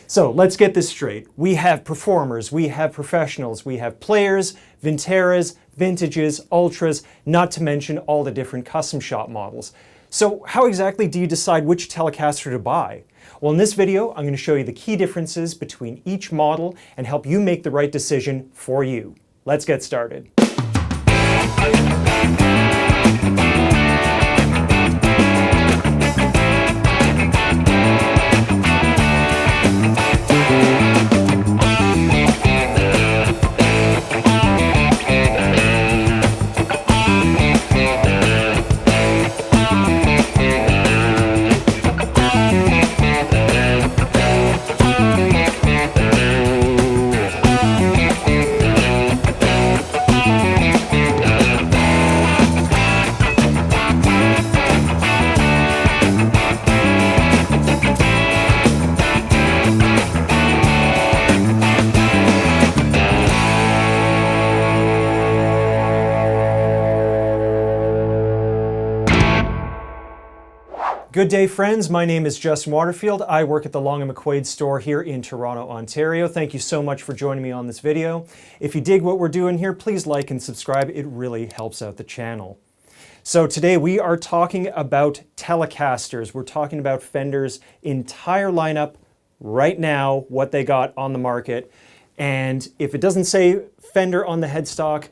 So let's get this straight. We have performers, we have professionals, we have players, Vinteras, vintages, ultras, not to mention all the different custom shop models. So how exactly do you decide which Telecaster to buy? Well, in this video, I'm going to show you the key differences between each model and help you make the right decision for you. Let's get started. Good day, friends. My name is Justin Waterfield. I work at the Long McQuade store here in Toronto, Ontario. Thank you so much for joining me on this video. If you dig what we're doing here, please like and subscribe. It really helps out the channel. So today we are talking about Telecasters. We're talking about Fender's entire lineup right now, what they got on the market. And if it doesn't say Fender on the headstock,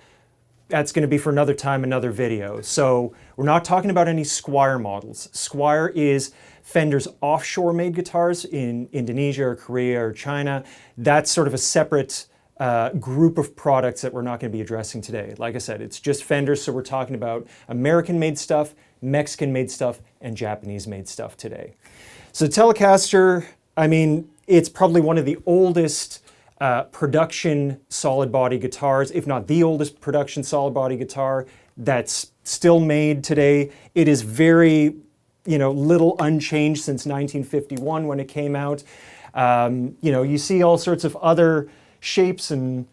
that's going to be for another time, another video. So we're not talking about any Squier models. Squier is Fender's offshore made guitars in Indonesia or Korea or China. That's sort of a separate group of products that we're not going to be addressing today. Like I said, it's just Fender, so we're talking about American made stuff, Mexican made stuff, and Japanese made stuff today. So Telecaster, I mean, it's probably one of the oldest production solid body guitars, if not the oldest production solid body guitar that's still made today. It is very, little unchanged since 1951 when it came out. You see all sorts of other shapes and,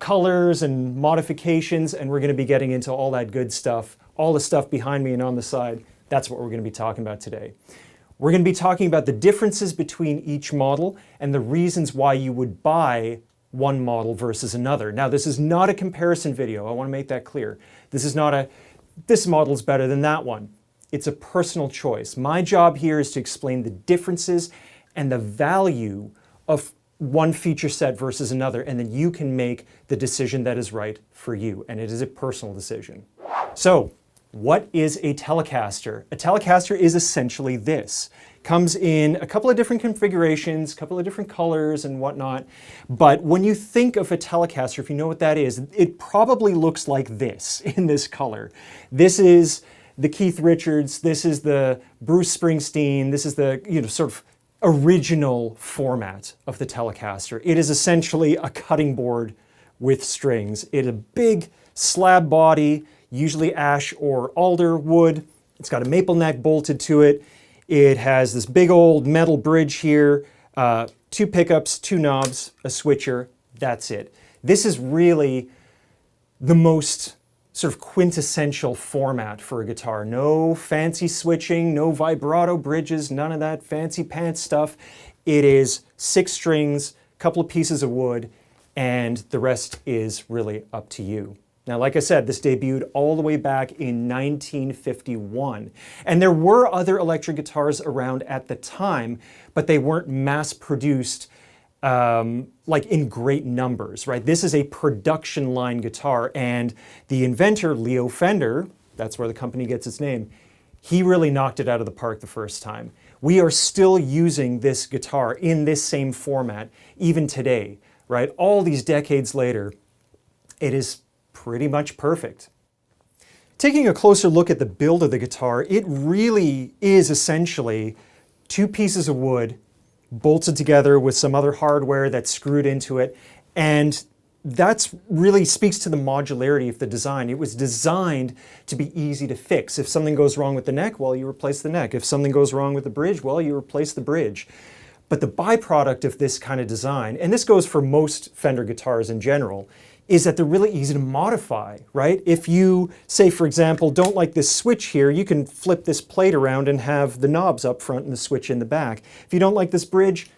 colors and modifications, and we're going to be getting into all that good stuff, all the stuff behind me and on the side. That's what we're going to be talking about today. We're going to be talking about the differences between each model and the reasons why you would buy one model versus another. Now, this is not a comparison video. I want to make that clear. This is not this model's better than that one. It's a personal choice. My job here is to explain the differences and the value of one feature set versus another, and then you can make the decision that is right for you. And it is a personal decision. So, what is a Telecaster? A Telecaster is essentially this. Comes in a couple of different configurations, a couple of different colors and whatnot. But when you think of a Telecaster, if you know what that is, it probably looks like this in this color. This is the Keith Richards, this is the Bruce Springsteen, this is the sort of original format of the Telecaster. It is essentially a cutting board with strings. It is a big slab body, usually ash or alder wood. It's got a maple neck bolted to it. It has this big old metal bridge here, 2 pickups, 2 knobs, a switcher. That's it. This is really the most sort of quintessential format for a guitar. No fancy switching, no vibrato bridges, none of that fancy pants stuff. It is 6 strings, a couple of pieces of wood, and the rest is really up to you. Now, like I said, this debuted all the way back in 1951. And there were other electric guitars around at the time, but they weren't mass-produced like in great numbers, right? This is a production line guitar, and the inventor, Leo Fender, that's where the company gets its name, he really knocked it out of the park the first time. We are still using this guitar in this same format, even today, right? All these decades later, it is pretty much perfect. Taking a closer look at the build of the guitar, it really is essentially 2 pieces of wood bolted together with some other hardware that's screwed into it, and that really speaks to the modularity of the design. It was designed to be easy to fix. If something goes wrong with the neck, well, you replace the neck. If something goes wrong with the bridge, well, you replace the bridge. But the byproduct of this kind of design, and this goes for most Fender guitars in general, is that they're really easy to modify, right? If you, say for example, don't like this switch here, you can flip this plate around and have the knobs up front and the switch in the back. If you don't like this bridge,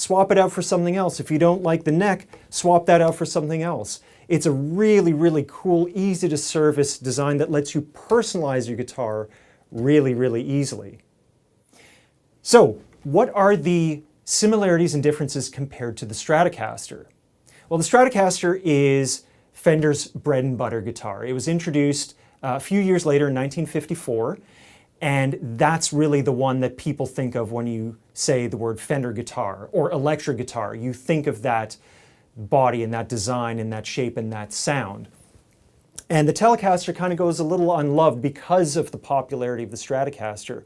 swap it out for something else. If you don't like the neck, swap that out for something else. It's a really, really cool, easy to service design that lets you personalize your guitar really, really easily. So, what are the similarities and differences compared to the Stratocaster? Well, the Stratocaster is Fender's bread and butter guitar. It was introduced a few years later in 1954, and that's really the one that people think of when you say the word Fender guitar or electric guitar. You think of that body and that design and that shape and that sound. And the Telecaster kind of goes a little unloved because of the popularity of the Stratocaster.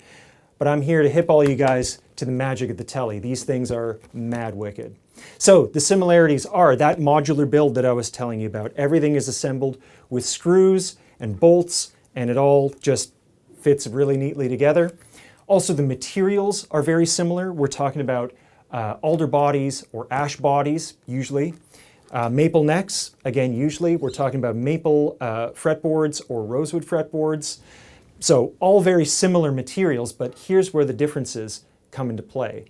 But I'm here to hip all you guys to the magic of the Tele. These things are mad wicked. So the similarities are that modular build that I was telling you about. Everything is assembled with screws and bolts, and it all just fits really neatly together. Also, the materials are very similar. We're talking about alder bodies or ash bodies, usually. Maple necks, again, usually. We're talking about maple fretboards or rosewood fretboards. So all very similar materials, but here's where the differences come into play.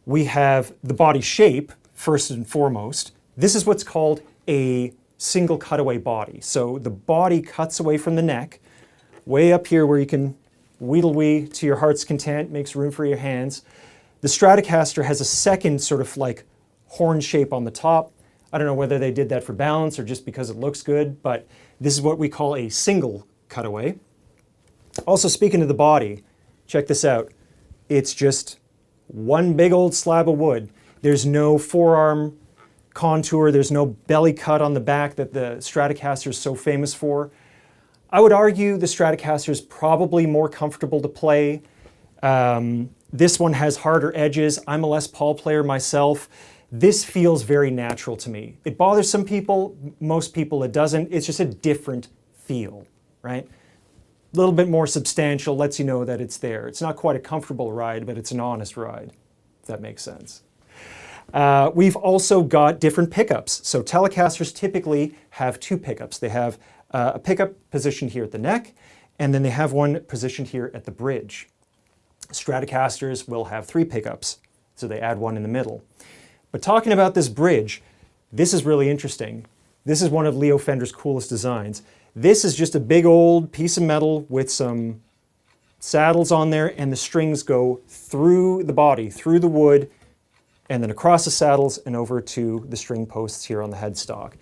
We have the body shape, first and foremost. This is what's called a single cutaway body. So the body cuts away from the neck, way up here where you can wheedle-wee to your heart's content, makes room for your hands. The Stratocaster has a second sort of like horn shape on the top. I don't know whether they did that for balance or just because it looks good, but this is what we call a single cutaway. Also, speaking of the body, check this out. It's just one big old slab of wood. There's no forearm contour, there's no belly cut on the back that the Stratocaster is so famous for. I would argue the Stratocaster is probably more comfortable to play. This one has harder edges. I'm a Les Paul player myself. This feels very natural to me. It bothers some people, most people it doesn't. It's just a different feel, right? A little bit more substantial, lets you know that it's there. It's not quite a comfortable ride, but it's an honest ride, if that makes sense. We've also got different pickups. So Telecasters typically have two pickups. They have a pickup positioned here at the neck, and then they have one positioned here at the bridge. Stratocasters will have three pickups, so they add one in the middle. But talking about this bridge, this is really interesting. This is one of Leo Fender's coolest designs. This is just a big old piece of metal with some saddles on there, and the strings go through the body, through the wood, and then across the saddles and over to the string posts here on the headstock.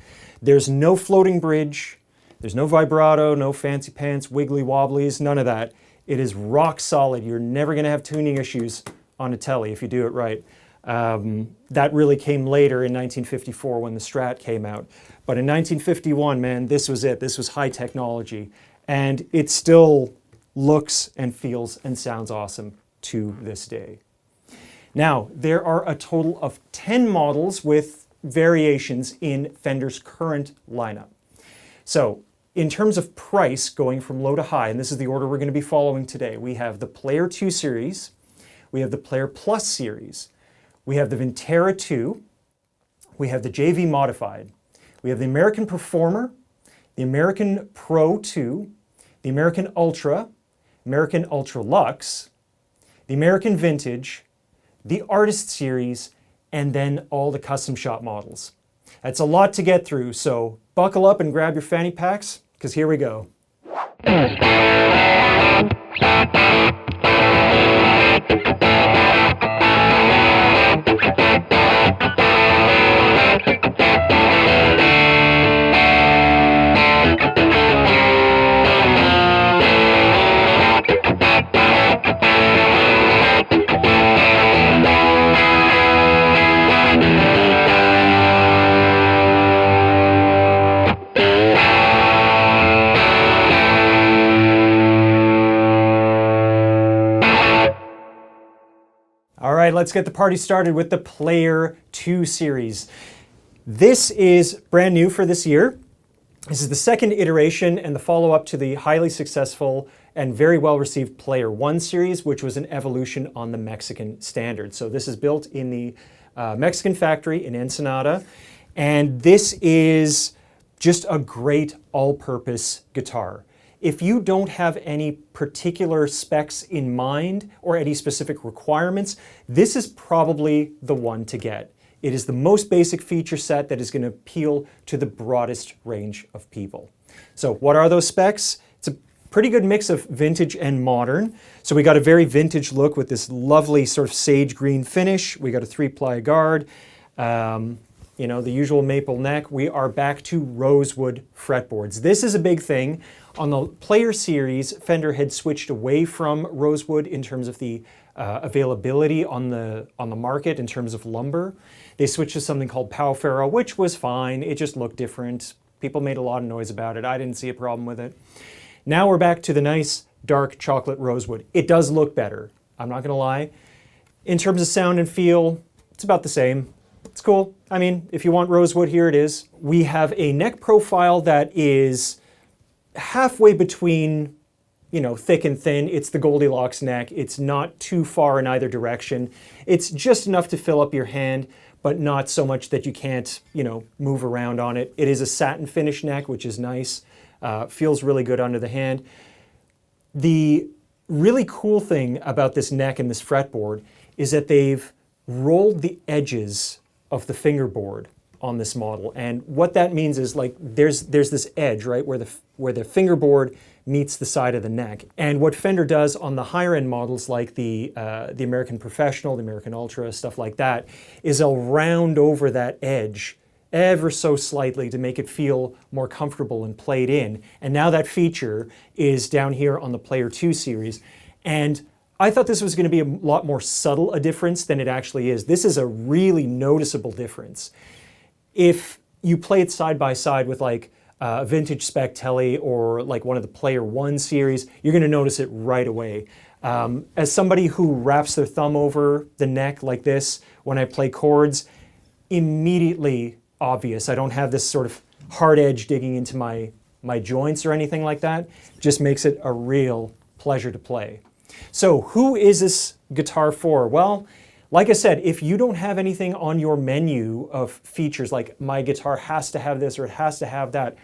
There's no floating bridge, there's no vibrato, no fancy pants, wiggly wobblies, none of that. It is rock solid. You're never going to have tuning issues on a Tele if you do it right. That really came later in 1954 when the Strat came out. But in 1951, man, this was it. This was high technology. And it still looks and feels and sounds awesome to this day. Now, there are a total of 10 models with variations in Fender's current lineup. So, in terms of price, going from low to high, and this is the order we're going to be following today, we have the Player 2 series, we have the Player Plus series, we have the Vintera II, we have the JV Modified, we have the American Performer, the American Pro 2, the American Ultra, American Ultra Luxe, the American Vintage, the Artist Series, and then all the custom shop models. That's a lot to get through, so buckle up and grab your fanny packs, because here we go. All right, let's get the party started with the Player 2 series. This is brand new for this year. This is the second iteration and the follow-up to the highly successful and very well-received Player 1 series, which was an evolution on the Mexican standard. So this is built in the Mexican factory in Ensenada, and this is just a great all-purpose guitar. If you don't have any particular specs in mind or any specific requirements, this is probably the one to get. It is the most basic feature set that is going to appeal to the broadest range of people. So what are those specs? It's a pretty good mix of vintage and modern. So we got a very vintage look with this lovely sort of sage green finish. We got a 3-ply guard, you know, the usual maple neck. We are back to rosewood fretboards. This is a big thing. On the Player series, Fender had switched away from rosewood in terms of the availability on the market in terms of lumber. They switched to something called Pau Ferro, which was fine. It just looked different. People made a lot of noise about it. I didn't see a problem with it. Now we're back to the nice dark chocolate rosewood. It does look better, I'm not gonna lie. In terms of sound and feel, it's about the same. It's cool. I mean, if you want rosewood, here it is. We have a neck profile that is halfway between, you know, thick and thin. It's the Goldilocks neck. It's not too far in either direction. It's just enough to fill up your hand, but not so much that you can't, you know, move around on it. It is a satin finish neck, which is nice. Feels really good under the hand. The really cool thing about this neck and this fretboard is that they've rolled the edges of the fingerboard on this model. And what that means is, like, there's this edge, right, where the fingerboard meets the side of the neck. And what Fender does on the higher end models, like the American Professional, the American Ultra, stuff like that, is they'll round over that edge ever so slightly to make it feel more comfortable and played in. And now that feature is down here on the Player II series. And I thought this was going to be a lot more subtle a difference than it actually is. This is a really noticeable difference. If you play it side by side with like a vintage spec Tele or like one of the Player I series, you're going to notice it right away. As somebody who wraps their thumb over the neck like this when I play chords, immediately obvious. I don't have this sort of hard edge digging into my joints or anything like that. Just makes it a real pleasure to play. So who is this guitar for? Well, like I said, if you don't have anything on your menu of features, like my guitar has to have this or it has to have that,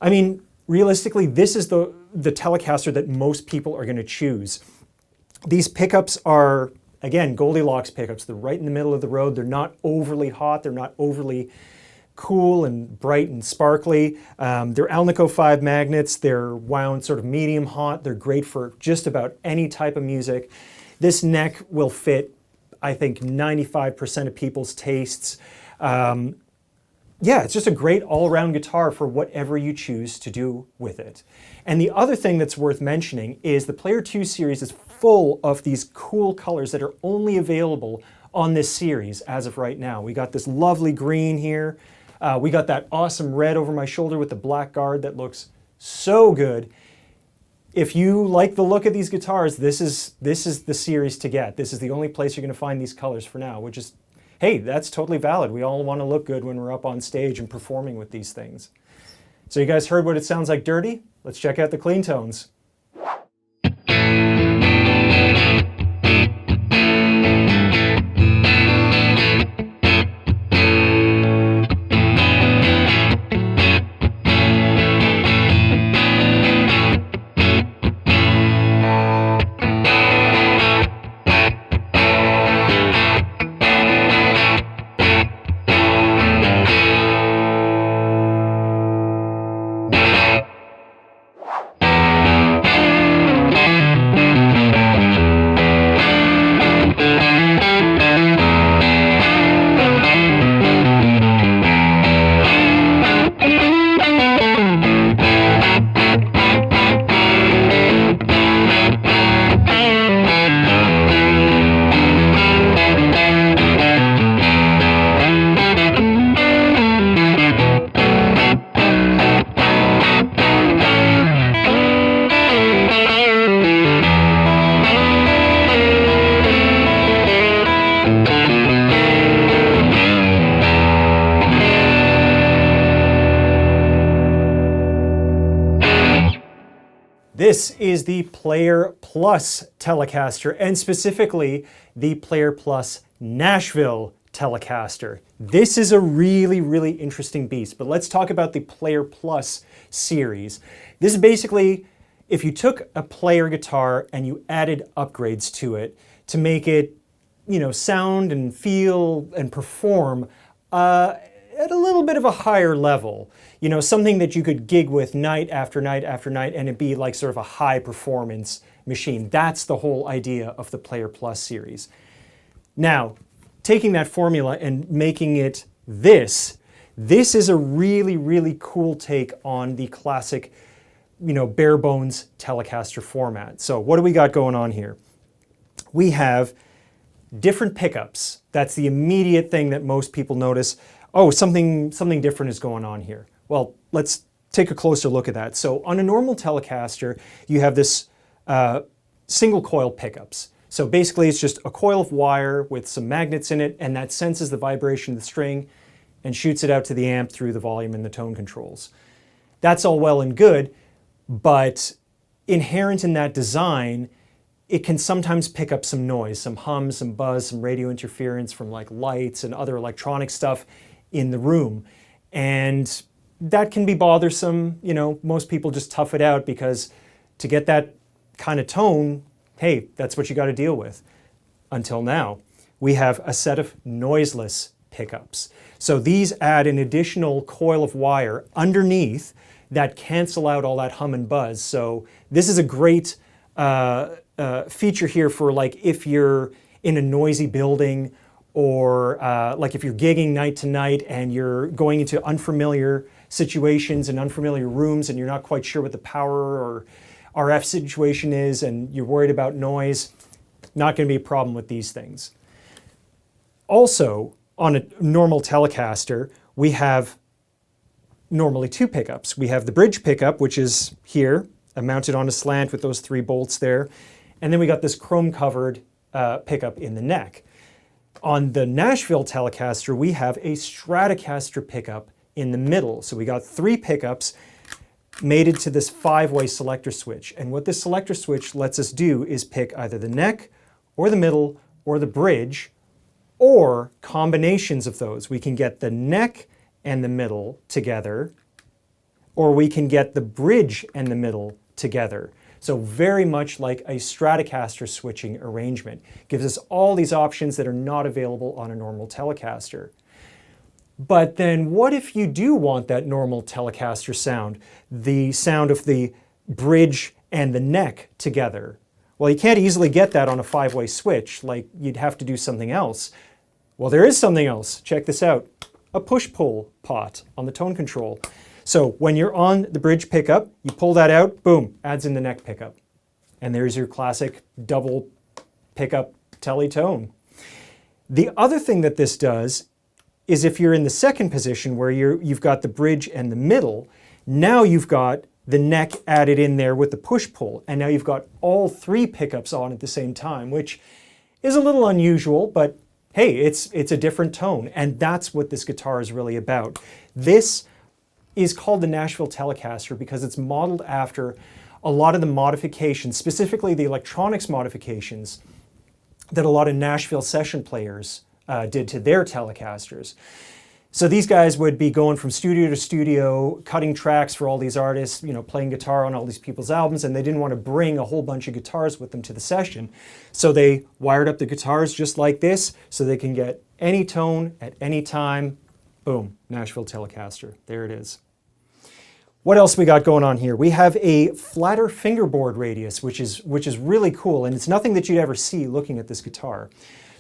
I mean, realistically, this is the Telecaster that most people are going to choose. These pickups are, again, Goldilocks pickups. They're right in the middle of the road. They're not overly hot. They're not overly cool and bright and sparkly. They're Alnico 5 magnets. They're wound sort of medium hot. They're great for just about any type of music. This neck will fit, I think, 95% of people's tastes. Yeah, it's just a great all-around guitar for whatever you choose to do with it. And the other thing that's worth mentioning is the Player II series is full of these cool colors that are only available on this series as of right now. We got this lovely green here. We got that awesome red over my shoulder with the black guard that looks so good. If you like the look of these guitars, this is the series to get. This is the only place you're going to find these colors for now, which is, hey, that's totally valid. We all want to look good when we're up on stage and performing with these things. So you guys heard what it sounds like dirty? Let's check out the clean tones. This is the Player Plus Telecaster, and specifically the Player Plus Nashville Telecaster. This is a really, really interesting beast, but let's talk about the Player Plus series. This is basically if you took a player guitar and you added upgrades to it to make it, sound and feel and perform at a little bit of a higher level. Something that you could gig with night after night after night and it'd be like sort of a high performance machine. That's the whole idea of the Player Plus series. Now, taking that formula and making it this is a really, really cool take on the classic, bare bones Telecaster format. So what do we got going on here? We have different pickups. That's the immediate thing that most people notice. Oh, something different is going on here. Well, let's take a closer look at that. So on a normal Telecaster, you have this single coil pickups. So basically it's just a coil of wire with some magnets in it, and that senses the vibration of the string and shoots it out to the amp through the volume and the tone controls. That's all well and good, but inherent in that design, it can sometimes pick up some noise, some hum, some buzz, some radio interference from like lights and other electronic stuff in the room. And that can be bothersome. Most people just tough it out because to get that kind of tone, hey, that's what you got to deal with. Until now, we have a set of noiseless pickups. So these add an additional coil of wire underneath that cancel out all that hum and buzz. So this is a great feature here for like if you're in a noisy building or like if you're gigging night to night and you're going into unfamiliar situations and unfamiliar rooms and you're not quite sure what the power or RF situation is and you're worried about noise, not going to be a problem with these things. Also, on a normal Telecaster, we have normally two pickups. We have the bridge pickup, which is here, mounted on a slant with those 3 bolts there. And then we got this chrome-covered pickup in the neck. On the Nashville Telecaster, we have a Stratocaster pickup in the middle. So we got 3 pickups mated to this 5-way selector switch. And what this selector switch lets us do is pick either the neck or the middle or the bridge or combinations of those. We can get the neck and the middle together, or we can get the bridge and the middle together. So very much like a Stratocaster switching arrangement. Gives us all these options that are not available on a normal Telecaster. But then what if you do want that normal Telecaster sound? The sound of the bridge and the neck together. Well, you can't easily get that on a 5-way switch, like you'd have to do something else. Well, there is something else. Check this out. A push-pull pot on the tone control. So when you're on the bridge pickup, you pull that out, boom, adds in the neck pickup. And there's your classic double pickup tele tone. The other thing that this does is if you're in the second position where you've got the bridge and the middle, now you've got the neck added in there with the push-pull, and now you've got all 3 pickups on at the same time, which is a little unusual, but hey, it's a different tone, and that's what this guitar is really about. This is called the Nashville Telecaster because it's modeled after a lot of the modifications, specifically the electronics modifications that a lot of Nashville session players did to their Telecasters. So these guys would be going from studio to studio, cutting tracks for all these artists, playing guitar on all these people's albums, and they didn't want to bring a whole bunch of guitars with them to the session. So they wired up the guitars just like this so they can get any tone at any time. Boom, Nashville Telecaster. There it is. What else we got going on here? We have a flatter fingerboard radius, which is really cool, and it's nothing that you'd ever see looking at this guitar.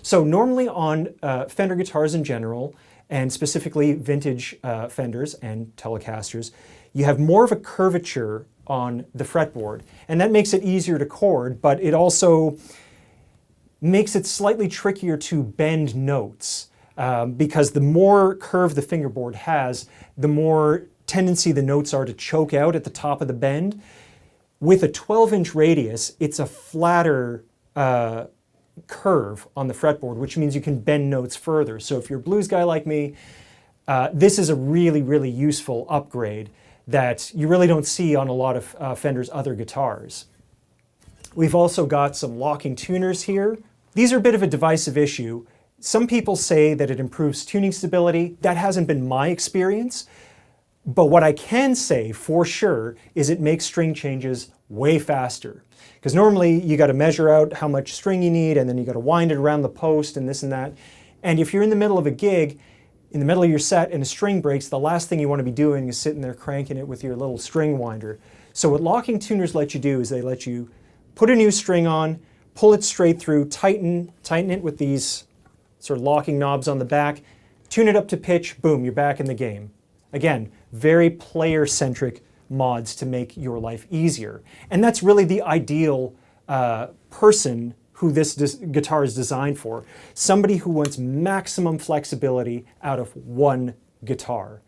So normally on Fender guitars in general, and specifically vintage Fenders and Telecasters, you have more of a curvature on the fretboard, and that makes it easier to chord, but it also makes it slightly trickier to bend notes because the more curve the fingerboard has, the more tendency the notes are to choke out at the top of the bend. With a 12-inch radius, it's a flatter curve on the fretboard, which means you can bend notes further. So if you're a blues guy like me, this is a really, really useful upgrade that you really don't see on a lot of Fender's other guitars. We've also got some locking tuners here. These are a bit of a divisive issue. Some people say that it improves tuning stability. That hasn't been my experience. But what I can say for sure is it makes string changes way faster. Because normally you got to measure out how much string you need, and then you got to wind it around the post and this and that. And if you're in the middle of a gig, in the middle of your set and a string breaks, the last thing you want to be doing is sitting there cranking it with your little string winder. So what locking tuners let you do is they let you put a new string on, pull it straight through, tighten it with these sort of locking knobs on the back, tune it up to pitch, boom, you're back in the game. Again, very player-centric mods to make your life easier. And that's really the ideal person who this guitar is designed for. Somebody who wants maximum flexibility out of one guitar.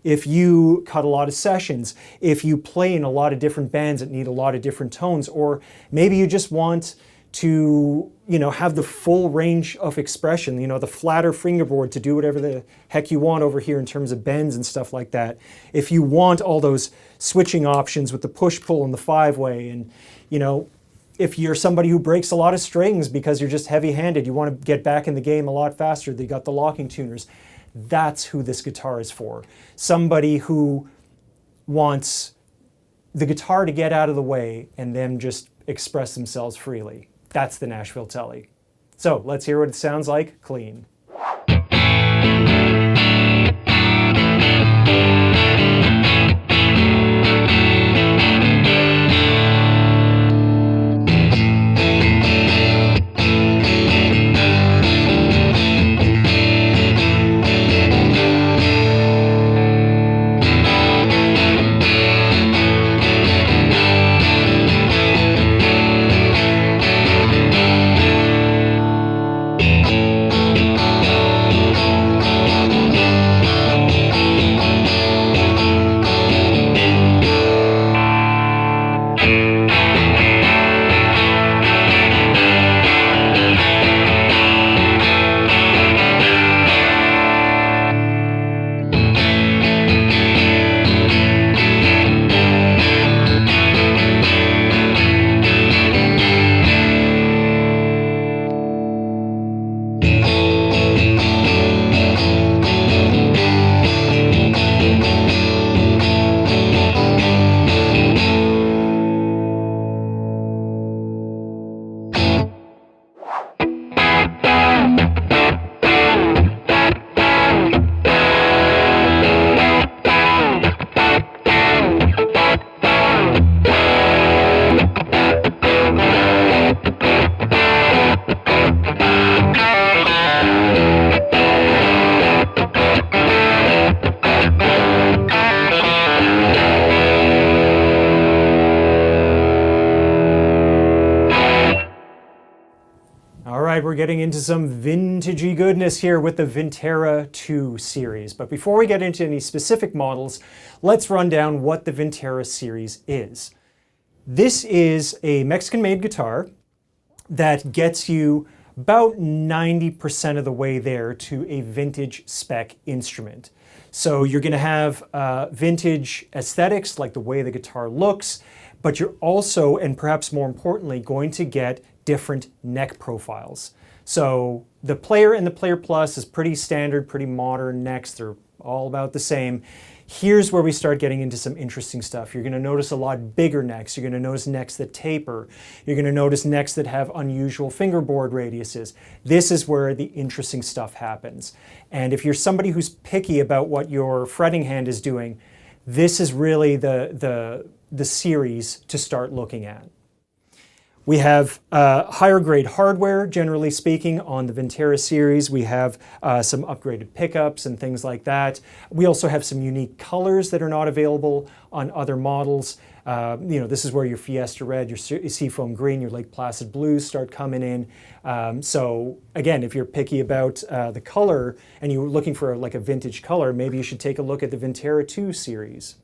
If you cut a lot of sessions, if you play in a lot of different bands that need a lot of different tones, or maybe you just want to, have the full range of expression, the flatter fingerboard to do whatever the heck you want over here in terms of bends and stuff like that. If you want all those switching options with the push-pull and the five-way, and, if you're somebody who breaks a lot of strings because you're just heavy-handed, you want to get back in the game a lot faster, they got the locking tuners. That's who this guitar is for. Somebody who wants the guitar to get out of the way and them just express themselves freely. That's the Nashville Tele. So let's hear what it sounds like clean. We're getting into some vintagey goodness here with the Vintera II series. But before we get into any specific models, let's run down what the Vintera series is. This is a Mexican-made guitar that gets you about 90% of the way there to a vintage spec instrument. So you're going to have vintage aesthetics, like the way the guitar looks, but you're also, and perhaps more importantly, going to get different neck profiles. So the Player and the Player Plus is pretty standard, pretty modern necks. They're all about the same. Here's where we start getting into some interesting stuff. You're going to notice a lot bigger necks. You're going to notice necks that taper. You're going to notice necks that have unusual fingerboard radiuses. This is where the interesting stuff happens. And if you're somebody who's picky about what your fretting hand is doing, this is really the series to start looking at. We have higher grade hardware, generally speaking, on the Vintera series. We have some upgraded pickups and things like that. We also have some unique colors that are not available on other models. This is where your Fiesta Red, your Seafoam Green, your Lake Placid Blues start coming in. So again, if you're picky about the color and you're looking for like a vintage color, maybe you should take a look at the Vintera II series.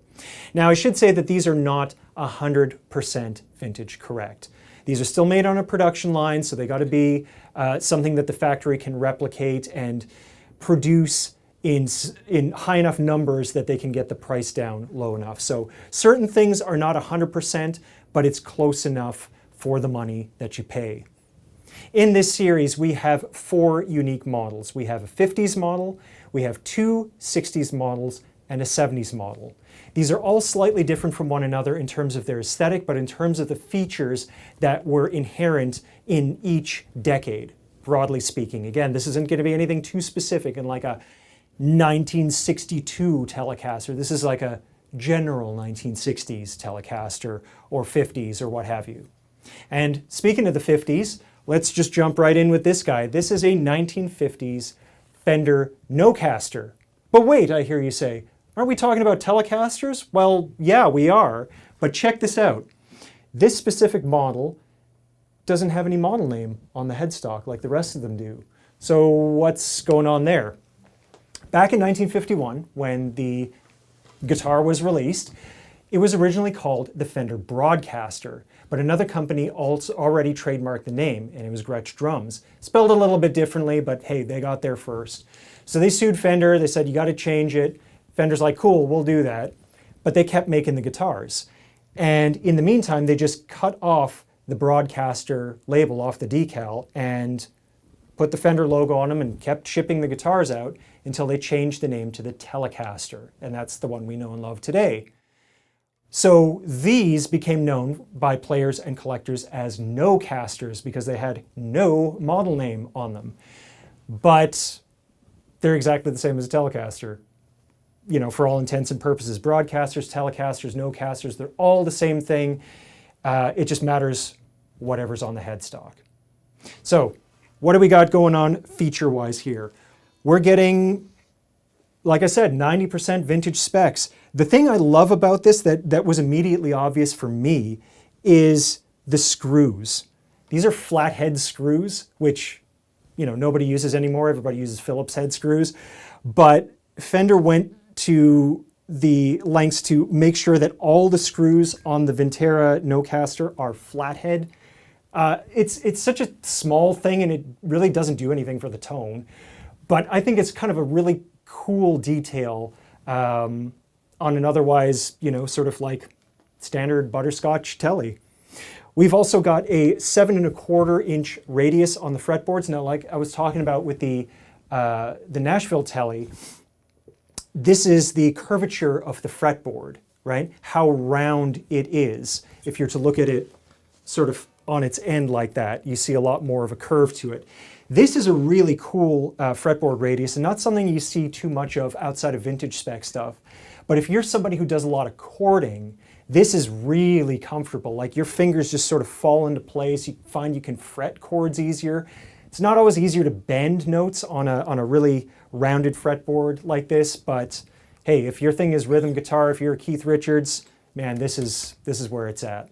Now, I should say that these are not 100% vintage correct. These are still made on a production line, so they got to be something that the factory can replicate and produce in high enough numbers that they can get the price down low enough. So certain things are not 100%, but it's close enough for the money that you pay. In this series, we have 4 unique models. We have a 50s model, we have 2 60s models, and a 70s model. These are all slightly different from one another in terms of their aesthetic, but in terms of the features that were inherent in each decade, broadly speaking. Again, this isn't going to be anything too specific in like a 1962 Telecaster. This is like a general 1960s Telecaster or 50s or what have you. And speaking of the 50s, let's just jump right in with this guy. This is a 1950s Fender Nocaster. But wait, I hear you say, aren't we talking about Telecasters? Well, yeah, we are, but check this out. This specific model doesn't have any model name on the headstock like the rest of them do. So what's going on there? Back in 1951, when the guitar was released, it was originally called the Fender Broadcaster, but another company also already trademarked the name, and it was Gretsch Drums. Spelled a little bit differently, but hey, they got there first. So they sued Fender, they said, you got to change it. Fender's like, cool, we'll do that. But they kept making the guitars. And in the meantime, they just cut off the Broadcaster label off the decal and put the Fender logo on them and kept shipping the guitars out until they changed the name to the Telecaster. And that's the one we know and love today. So these became known by players and collectors as Nocasters because they had no model name on them. But they're exactly the same as a Telecaster. You know, for all intents and purposes, Broadcasters, Telecasters, Nocasters, they're all the same thing. It just matters whatever's on the headstock. So what do we got going on feature-wise here? We're getting, like I said, 90% vintage specs. The thing I love about this that was immediately obvious for me is the screws. These are flathead screws, which, you know, nobody uses anymore. Everybody uses Phillips head screws. But Fender went to the lengths to make sure that all the screws on the Vintera Nocaster are flathead. It's such a small thing and it really doesn't do anything for the tone. But I think it's kind of a really cool detail on an otherwise, you know, sort of like standard butterscotch Tele. We've also got a 7¼ inch radius on the fretboards. Now, like I was talking about with the Nashville Tele, this is the curvature of the fretboard, right? How round it is. If you're to look at it sort of on its end like that, you see a lot more of a curve to it. This is a really cool fretboard radius and not something you see too much of outside of vintage spec stuff. But if you're somebody who does a lot of chording, this is really comfortable. Like your fingers just sort of fall into place. You find you can fret chords easier. It's not always easier to bend notes on a really rounded fretboard like this, but hey, if your thing is rhythm guitar, if you're a Keith Richards, man, this is where it's at.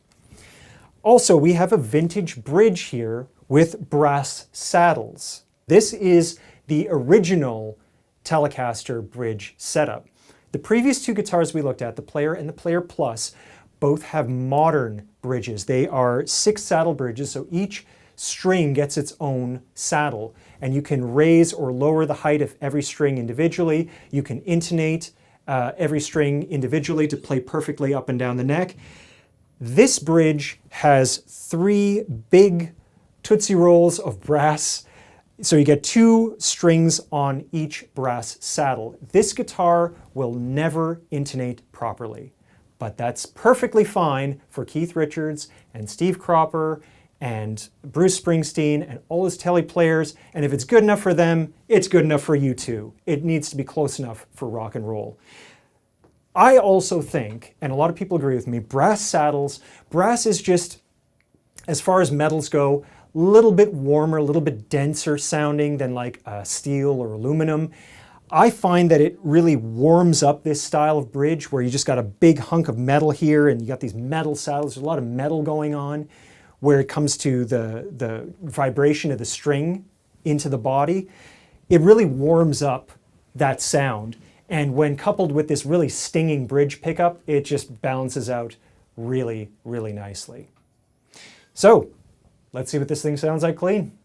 Also, we have a vintage bridge here with brass saddles. This is the original Telecaster bridge setup. The previous 2 guitars we looked at, the Player and the Player Plus, both have modern bridges. They are 6 saddle bridges, so each string gets its own saddle, and you can raise or lower the height of every string individually. You can intonate every string individually to play perfectly up and down the neck. This bridge has 3 big Tootsie Rolls of brass, so you get 2 strings on each brass saddle. This guitar will never intonate properly, but that's perfectly fine for Keith Richards and Steve Cropper and Bruce Springsteen and all his Tele players, and if it's good enough for them, it's good enough for you too. It needs to be close enough for rock and roll. I also think, and a lot of people agree with me, brass saddles, brass is just, as far as metals go, a little bit warmer, a little bit denser sounding than like steel or aluminum. I find that it really warms up this style of bridge where you just got a big hunk of metal here and you got these metal saddles. There's a lot of metal going on where it comes to the vibration of the string into the body. It really warms up that sound. And when coupled with this really stinging bridge pickup, it just balances out really, really nicely. So, let's see what this thing sounds like clean.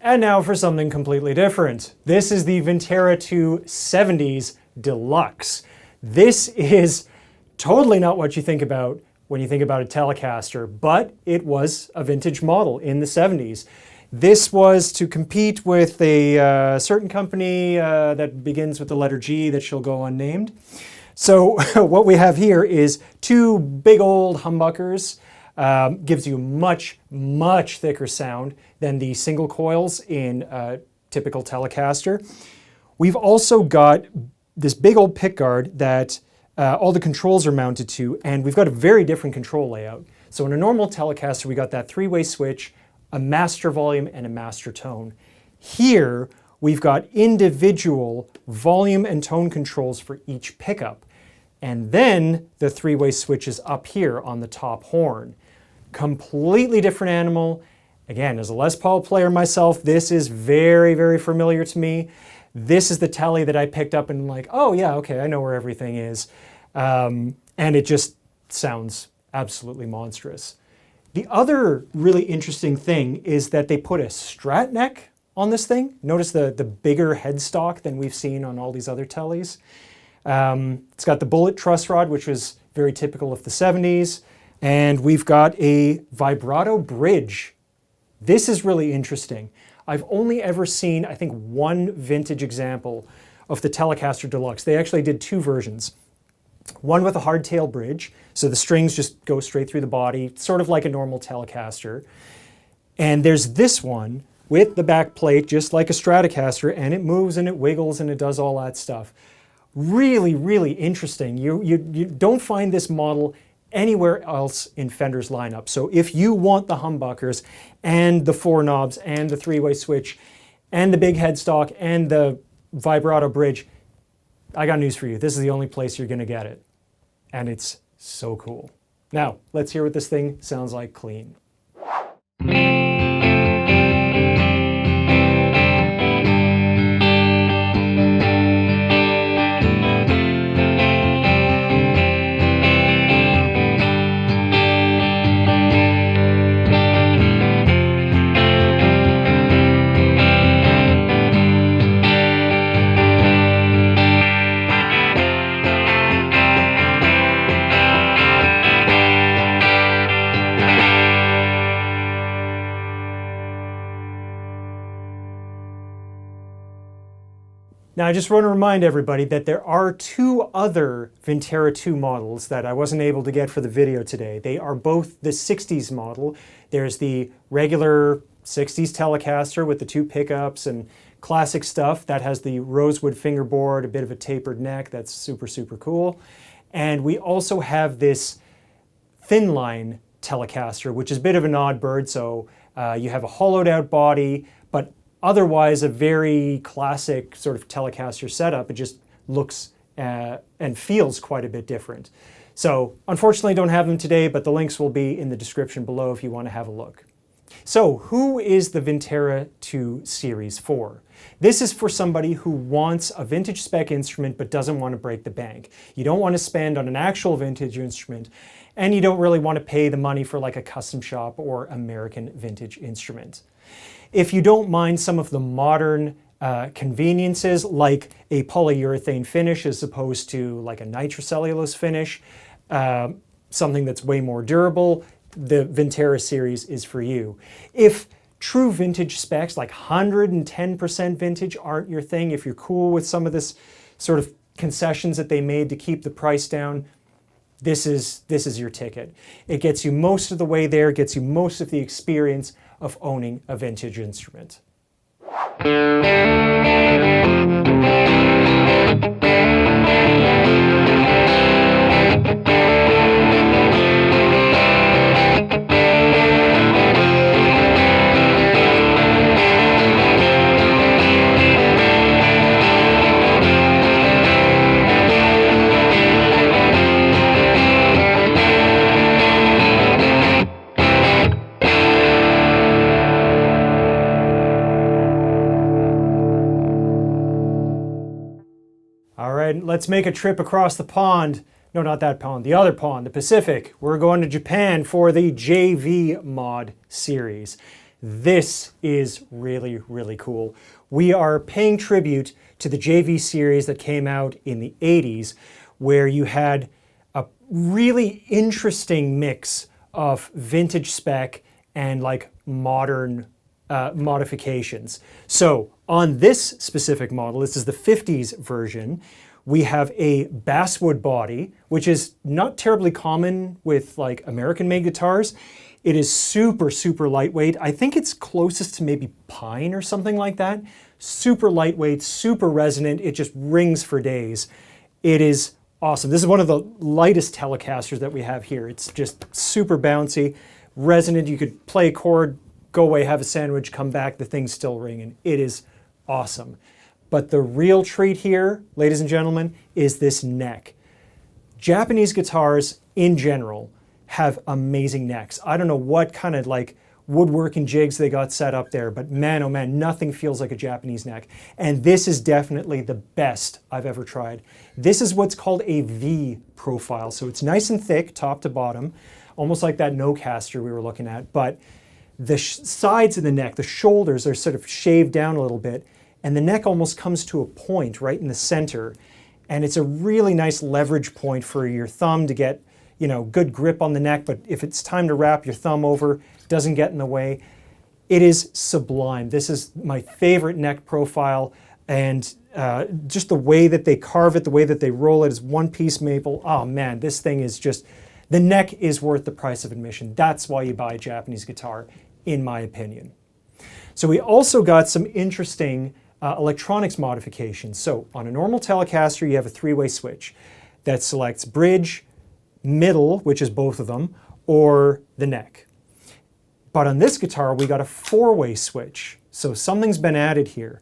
And now for something completely different. This is the Vintera II 70s Deluxe. This is totally not what you think about when you think about a Telecaster, but it was a vintage model in the 70s. This was to compete with a certain company that begins with the letter G that shall go unnamed. So what we have here is two big old humbuckers. Gives you much thicker sound than the single coils in a typical Telecaster. We've also got this big old pickguard that all the controls are mounted to, and we've got a very different control layout. So in a normal Telecaster, we got that three-way switch, a master volume, and a master tone. Here, we've got individual volume and tone controls for each pickup. And then the three-way switch is up here on the top horn. Completely different animal. Again, as a Les Paul player myself, this is very familiar to me. This is the Tele that I picked up and like, oh yeah, okay, I know where everything is. And it just sounds absolutely monstrous. The other really interesting thing is that they put a Strat neck on this thing. Notice the bigger headstock than we've seen on all these other Teles. It's got the bullet truss rod, which was very typical of the 70s. And we've got a vibrato bridge. This is really interesting. I've only ever seen, I think, one vintage example of the Telecaster Deluxe. They actually did two versions. One with a hardtail bridge, so the strings just go straight through the body, sort of like a normal Telecaster. And there's this one with the back plate, just like a Stratocaster, and it moves and it wiggles and it does all that stuff. Really interesting. You don't find this model anywhere else in Fender's lineup. So if you want the humbuckers and the four knobs and the three-way switch and the big headstock and the vibrato bridge, I got news for you. This is the only place you're going to get it. And it's so cool. Now, let's hear what this thing sounds like clean. Now, I just want to remind everybody that there are two other Vintera II models that I wasn't able to get for the video today. They are both the 60s model. There's the regular 60s Telecaster with the two pickups and classic stuff that has the rosewood fingerboard, a bit of a tapered neck. That's super cool. And we also have this thin line Telecaster, which is a bit of an odd bird. So you have a hollowed out body, but otherwise a very classic sort of Telecaster setup. It just looks and feels quite a bit different. So unfortunately don't have them today, but the links will be in the description below if you want to have a look. So who is the Vintera II series for? This is for somebody who wants a vintage spec instrument but doesn't want to break the bank. You don't want to spend on an actual vintage instrument, and you don't really want to pay the money for like a custom shop or American vintage instrument. If you don't mind some of the modern conveniences like a polyurethane finish as opposed to like a nitrocellulose finish, something that's way more durable, the Vintera series is for you. If true vintage specs like 110% vintage aren't your thing, if you're cool with some of this sort of concessions that they made to keep the price down, this is your ticket. It gets you most of the way there, gets you most of the experience of owning a vintage instrument. All right, let's make a trip across the pond. No, not that pond, the other pond, the Pacific. We're going to Japan for the JV Mod series. This is really, really cool. We are paying tribute to the JV series that came out in the 80s, where you had a really interesting mix of vintage spec and like modern modifications. So on this specific model, this is the 50s version, we have a basswood body, which is not terribly common with like American-made guitars. It is super, super lightweight. I think it's closest to maybe pine or something like that. Super lightweight, super resonant. It just rings for days. It is awesome. This is one of the lightest Telecasters that we have here. It's just super bouncy, resonant. You could play a chord, go away, have a sandwich, come back, the thing's still ringing. It is awesome. But the real treat here, ladies and gentlemen, is this neck. Japanese guitars in general have amazing necks. I don't know what kind of like woodworking jigs they got set up there, but man, oh man, nothing feels like a Japanese neck. And this is definitely the best I've ever tried. This is what's called a V profile. So it's nice and thick, top to bottom, almost like that Nocaster we were looking at, but the sides of the neck, the shoulders are sort of shaved down a little bit, and the neck almost comes to a point right in the center. And it's a really nice leverage point for your thumb to get, you know, good grip on the neck, but if it's time to wrap your thumb over, it doesn't get in the way. It is sublime. This is my favorite neck profile, and just the way that they carve it, the way that they roll it is one-piece maple. Oh man, this thing is just, the neck is worth the price of admission. That's why you buy a Japanese guitar, in my opinion. So we also got some interesting electronics modifications. So on a normal Telecaster, you have a three-way switch that selects bridge, middle, which is both of them, or the neck. But on this guitar, we got a four-way switch. So something's been added here.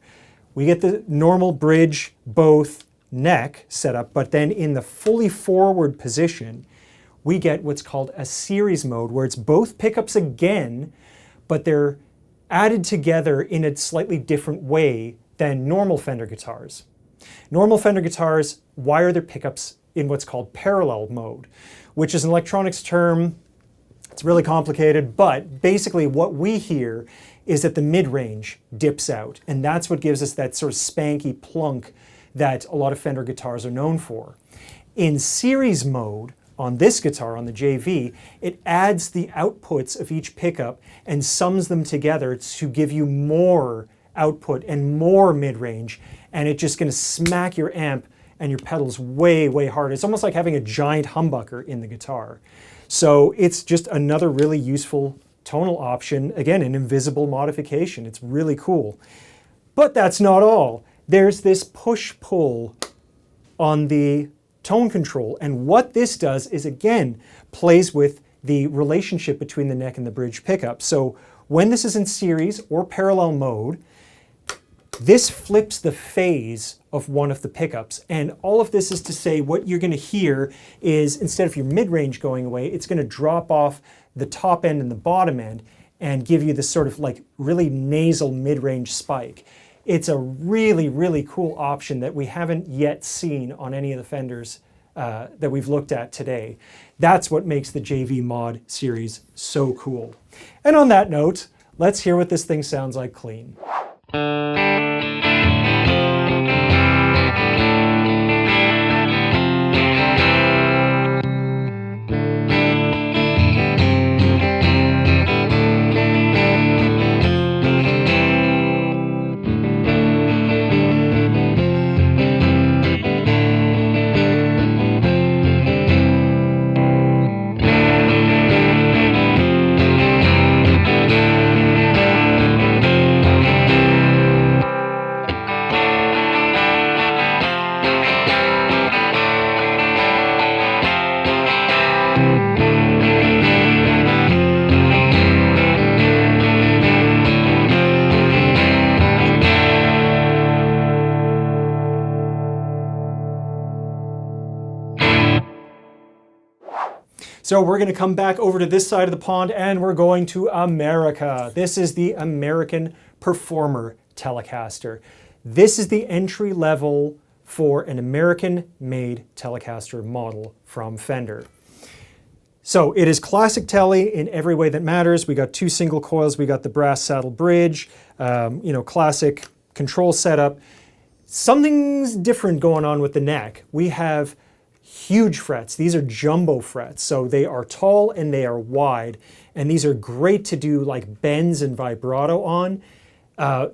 We get the normal bridge, both, neck setup, but then in the fully forward position, we get what's called a series mode, where it's both pickups again, but they're added together in a slightly different way than normal Fender guitars. Normal Fender guitars wire their pickups in what's called parallel mode, which is an electronics term. It's really complicated, but basically what we hear is that the mid-range dips out, and that's what gives us that sort of spanky plunk that a lot of Fender guitars are known for. In series mode, on this guitar, on the JV, it adds the outputs of each pickup and sums them together to give you more output and more mid-range, and it's just going to smack your amp and your pedals way, way harder. It's almost like having a giant humbucker in the guitar. So it's just another really useful tonal option, again, an invisible modification. It's really cool. But that's not all. There's this push-pull on the tone control, and what this does is, again, plays with the relationship between the neck and the bridge pickup. So when this is in series or parallel mode, this flips the phase of one of the pickups, and all of this is to say what you're going to hear is, instead of your mid-range going away, it's going to drop off the top end and the bottom end and give you this sort of like really nasal mid-range spike. It's a really, really cool option that we haven't yet seen on any of the Fenders that we've looked at today. That's what makes the JV Mod series so cool. And on that note, let's hear what this thing sounds like clean. So we're going to come back over to this side of the pond, and we're going to America. This is the American Performer Telecaster. This is the entry level for an American-made Telecaster model from Fender. So it is classic Tele in every way that matters. We got 2 single coils. We got the brass saddle bridge, classic control setup. Something's different going on with the neck. We have huge frets. These are jumbo frets. So they are tall and they are wide. And these are great to do like bends and vibrato on.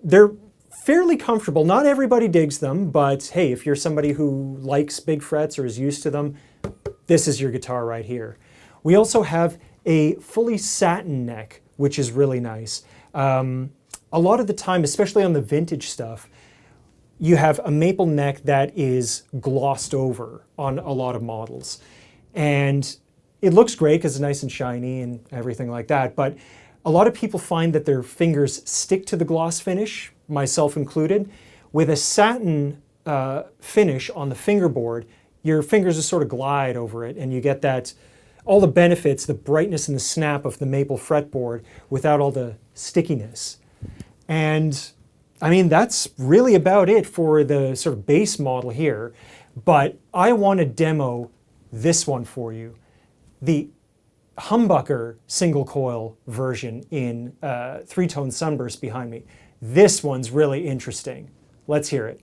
They're fairly comfortable. Not everybody digs them, but hey, if you're somebody who likes big frets or is used to them, this is your guitar right here. We also have a fully satin neck, which is really nice. A lot of the time, especially on the vintage stuff, you have a maple neck that is glossed over on a lot of models. And it looks great because it's nice and shiny and everything like that, but a lot of people find that their fingers stick to the gloss finish, myself included. With a satin finish on the fingerboard, your fingers just sort of glide over it and you get that, all the benefits, the brightness and the snap of the maple fretboard without all the stickiness. And I mean, that's really about it for the sort of base model here. But I want to demo this one for you. The humbucker single coil version in 3-tone sunburst behind me. This one's really interesting. Let's hear it.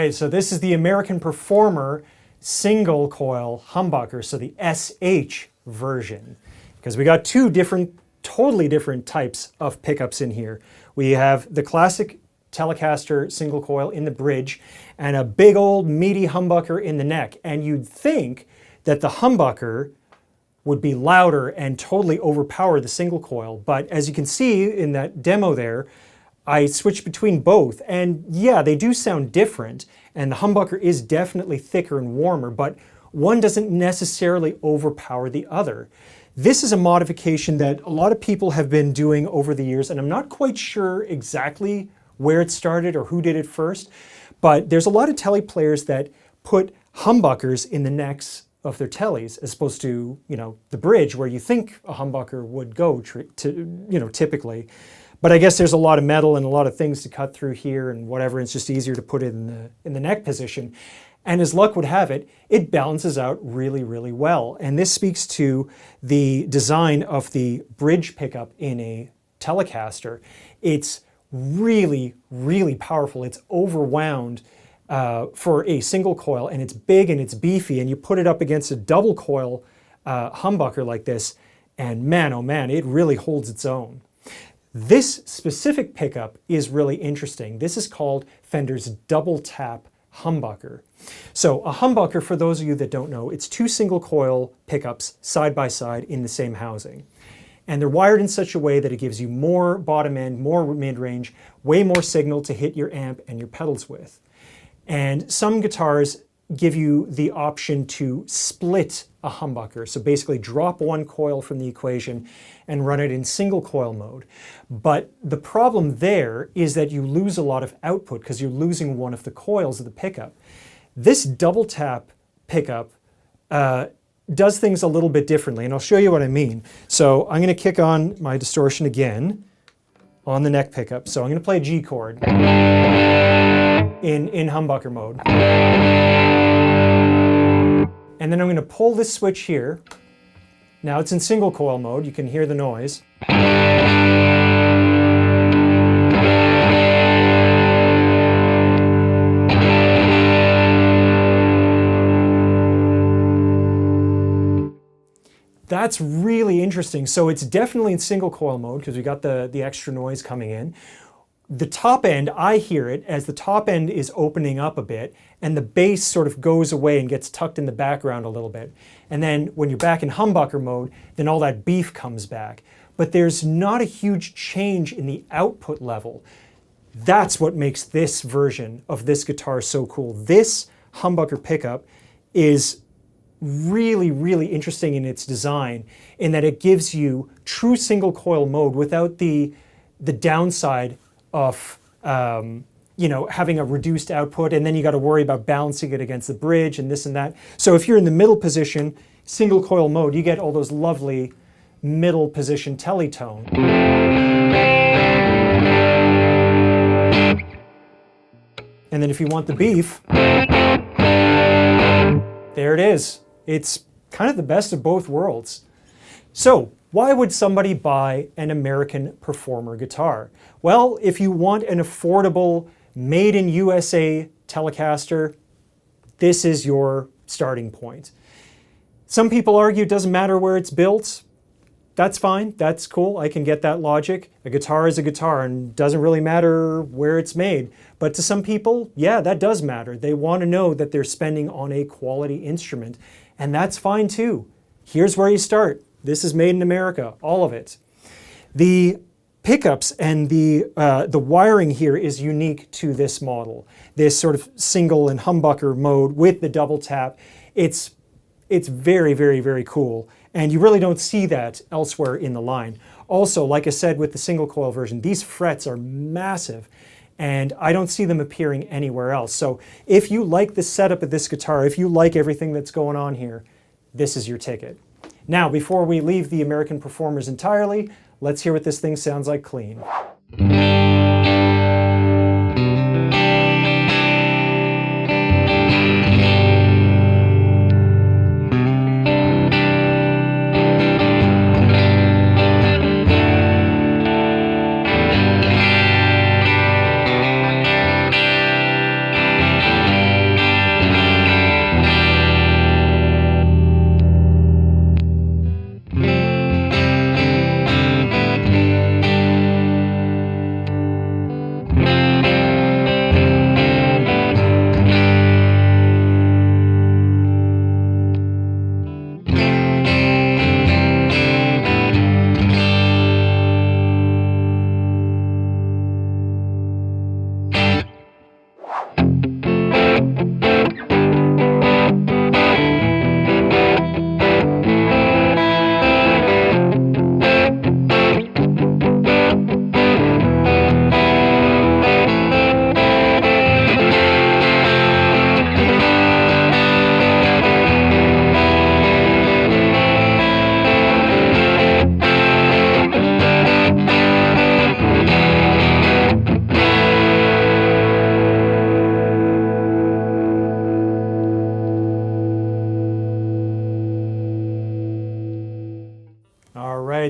So this is the American Performer single coil humbucker, so the SH version, because we got 2 totally different types of pickups in here. We have the classic Telecaster single coil in the bridge and a big old meaty humbucker in the neck. And you'd think that the humbucker would be louder and totally overpower the single coil. But as you can see in that demo there, I switched between both, and yeah, they do sound different, and the humbucker is definitely thicker and warmer, but one doesn't necessarily overpower the other. This is a modification that a lot of people have been doing over the years, and I'm not quite sure exactly where it started or who did it first, but there's a lot of Tele players that put humbuckers in the necks of their Teles, as opposed to, the bridge where you think a humbucker would go typically. But I guess there's a lot of metal and a lot of things to cut through here and whatever. It's just easier to put it in the neck position. And as luck would have it, it balances out really, really well. And this speaks to the design of the bridge pickup in a Telecaster. It's really, really powerful. It's overwound for a single coil, and it's big and it's beefy, and you put it up against a double coil humbucker like this, and man, oh man, it really holds its own. This specific pickup is really interesting. This is called Fender's double tap humbucker. So a humbucker, for those of you that don't know, it's 2 single coil pickups side by side in the same housing. And they're wired in such a way that it gives you more bottom end, more mid-range, way more signal to hit your amp and your pedals with. And some guitars give you the option to split a humbucker. So basically drop one coil from the equation and run it in single coil mode. But the problem there is that you lose a lot of output because you're losing one of the coils of the pickup. This double tap pickup does things a little bit differently, and I'll show you what I mean. So I'm going to kick on my distortion again on the neck pickup. So I'm going to play a G chord in humbucker mode. And then I'm going to pull this switch here. Now it's in single coil mode. You can hear the noise. That's really interesting. So it's definitely in single coil mode because we got the extra noise coming in. The top end, I hear it as the top end is opening up a bit and the bass sort of goes away and gets tucked in the background a little bit. And then when you're back in humbucker mode, then all that beef comes back. But there's not a huge change in the output level. That's what makes this version of this guitar so cool. This humbucker pickup is really, really interesting in its design in that it gives you true single coil mode without the downside of having a reduced output, and then you got to worry about balancing it against the bridge and this and that. So if you're in the middle position, single coil mode, you get all those lovely middle position teletone. And then if you want the beef, there it is. It's kind of the best of both worlds. So why would somebody buy an American Performer guitar? Well, if you want an affordable, made in USA Telecaster, this is your starting point. Some people argue it doesn't matter where it's built. That's fine, that's cool, I can get that logic. A guitar is a guitar and doesn't really matter where it's made. But to some people, yeah, that does matter. They want to know that they're spending on a quality instrument, and that's fine too. Here's where you start. This is made in America, all of it. The pickups and the wiring here is unique to this model. This sort of single and humbucker mode with the double tap. It's very, very, very cool. And you really don't see that elsewhere in the line. Also, like I said with the single coil version, these frets are massive and I don't see them appearing anywhere else. So if you like the setup of this guitar, if you like everything that's going on here, this is your ticket. Now, before we leave the American Performers entirely, let's hear what this thing sounds like clean.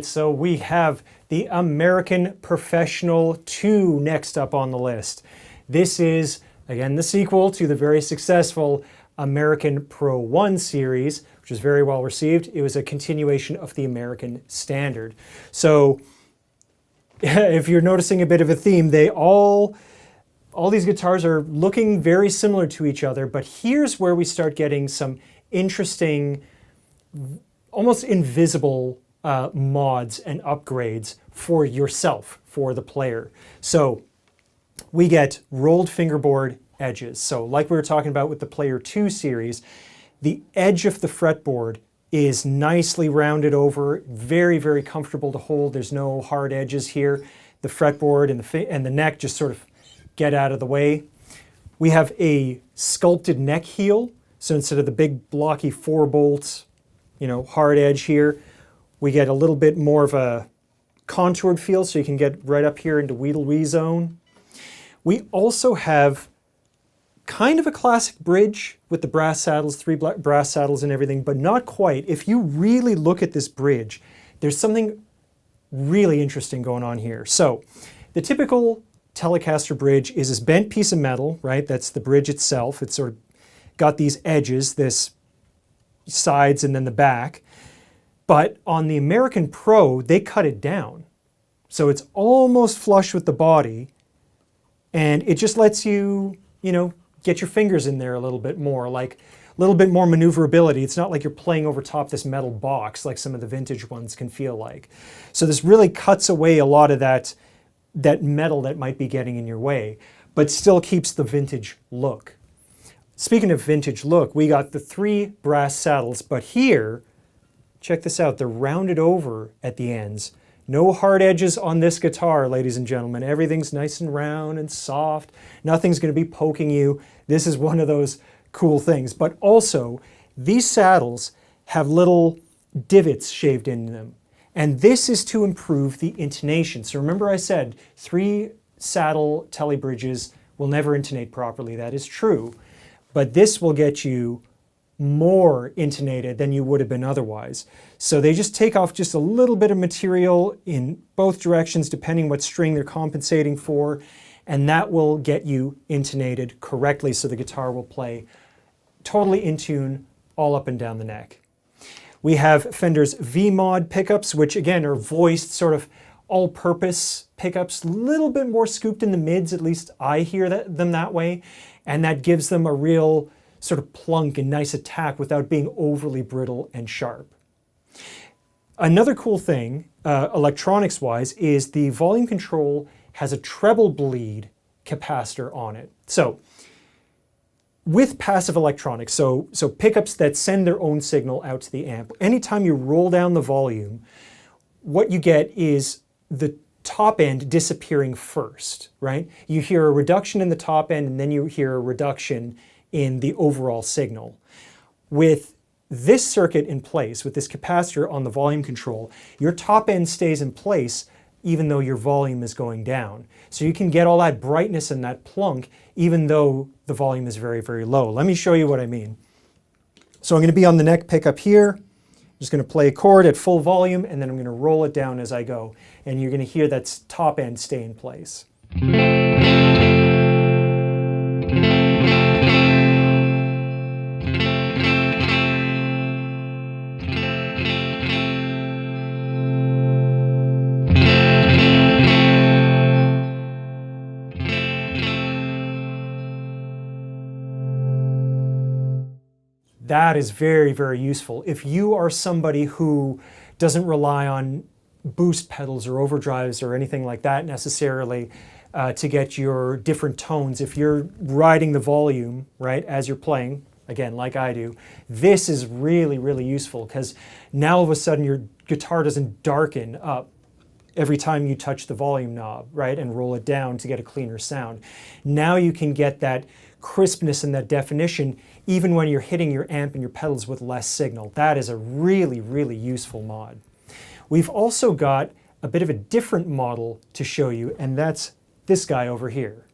So we have the American Professional II next up on the list. This is, again, the sequel to the very successful American Pro 1 series, which was very well received. It was a continuation of the American Standard. So if you're noticing a bit of a theme, all these guitars are looking very similar to each other, but here's where we start getting some interesting, almost invisible mods and upgrades for yourself, for the player. So we get rolled fingerboard edges. So like we were talking about with the Player 2 series, the edge of the fretboard is nicely rounded over, very, very comfortable to hold. There's no hard edges here. The fretboard and the neck just sort of get out of the way. We have a sculpted neck heel. So instead of the big blocky 4-bolt, hard edge here, we get a little bit more of a contoured feel, so you can get right up here into Wheedle-Wee zone. We also have kind of a classic bridge with the brass saddles, 3 brass saddles and everything, but not quite. If you really look at this bridge, there's something really interesting going on here. So the typical Telecaster bridge is this bent piece of metal, right? That's the bridge itself. It's sort of got these edges, this sides and then the back. But on the American Pro, they cut it down. So it's almost flush with the body, and it just lets you, get your fingers in there a little bit more, like a little bit more maneuverability. It's not like you're playing over top this metal box like some of the vintage ones can feel like. So this really cuts away a lot of that that metal that might be getting in your way, but still keeps the vintage look. Speaking of vintage look, we got the 3 brass saddles, but here, check this out, they're rounded over at the ends. No hard edges on this guitar, ladies and gentlemen. Everything's nice and round and soft. Nothing's going to be poking you. This is one of those cool things. But also, these saddles have little divots shaved into them. And this is to improve the intonation. So remember I said 3 saddle Tele bridges will never intonate properly. That is true. But this will get you more intonated than you would have been otherwise. So they just take off just a little bit of material in both directions depending what string they're compensating for, and that will get you intonated correctly so the guitar will play totally in tune all up and down the neck. We have Fender's V-Mod pickups, which again are voiced sort of all-purpose pickups, a little bit more scooped in the mids, at least I hear them that way, and that gives them a real sort of plunk and nice attack without being overly brittle and sharp. Another cool thing, electronics-wise, is the volume control has a treble bleed capacitor on it. So, with passive electronics, so pickups that send their own signal out to the amp, anytime you roll down the volume, what you get is the top end disappearing first, right? You hear a reduction in the top end, and then you hear a reduction in the overall signal. With this circuit in place, with this capacitor on the volume control, your top end stays in place even though your volume is going down. So you can get all that brightness and that plunk even though the volume is very, very low. Let me show you what I mean. So I'm going to be on the neck pickup here. I'm just going to play a chord at full volume, and then I'm going to roll it down as I go. And you're going to hear that top end stay in place. That is very, very useful. If you are somebody who doesn't rely on boost pedals or overdrives or anything like that necessarily to get your different tones, if you're riding the volume, right, as you're playing, again, like I do, this is really, really useful because now all of a sudden your guitar doesn't darken up every time you touch the volume knob, right, and roll it down to get a cleaner sound. Now you can get that crispness and that definition even when you're hitting your amp and your pedals with less signal. That is a really, really useful mod. We've also got a bit of a different model to show you, and that's this guy over here.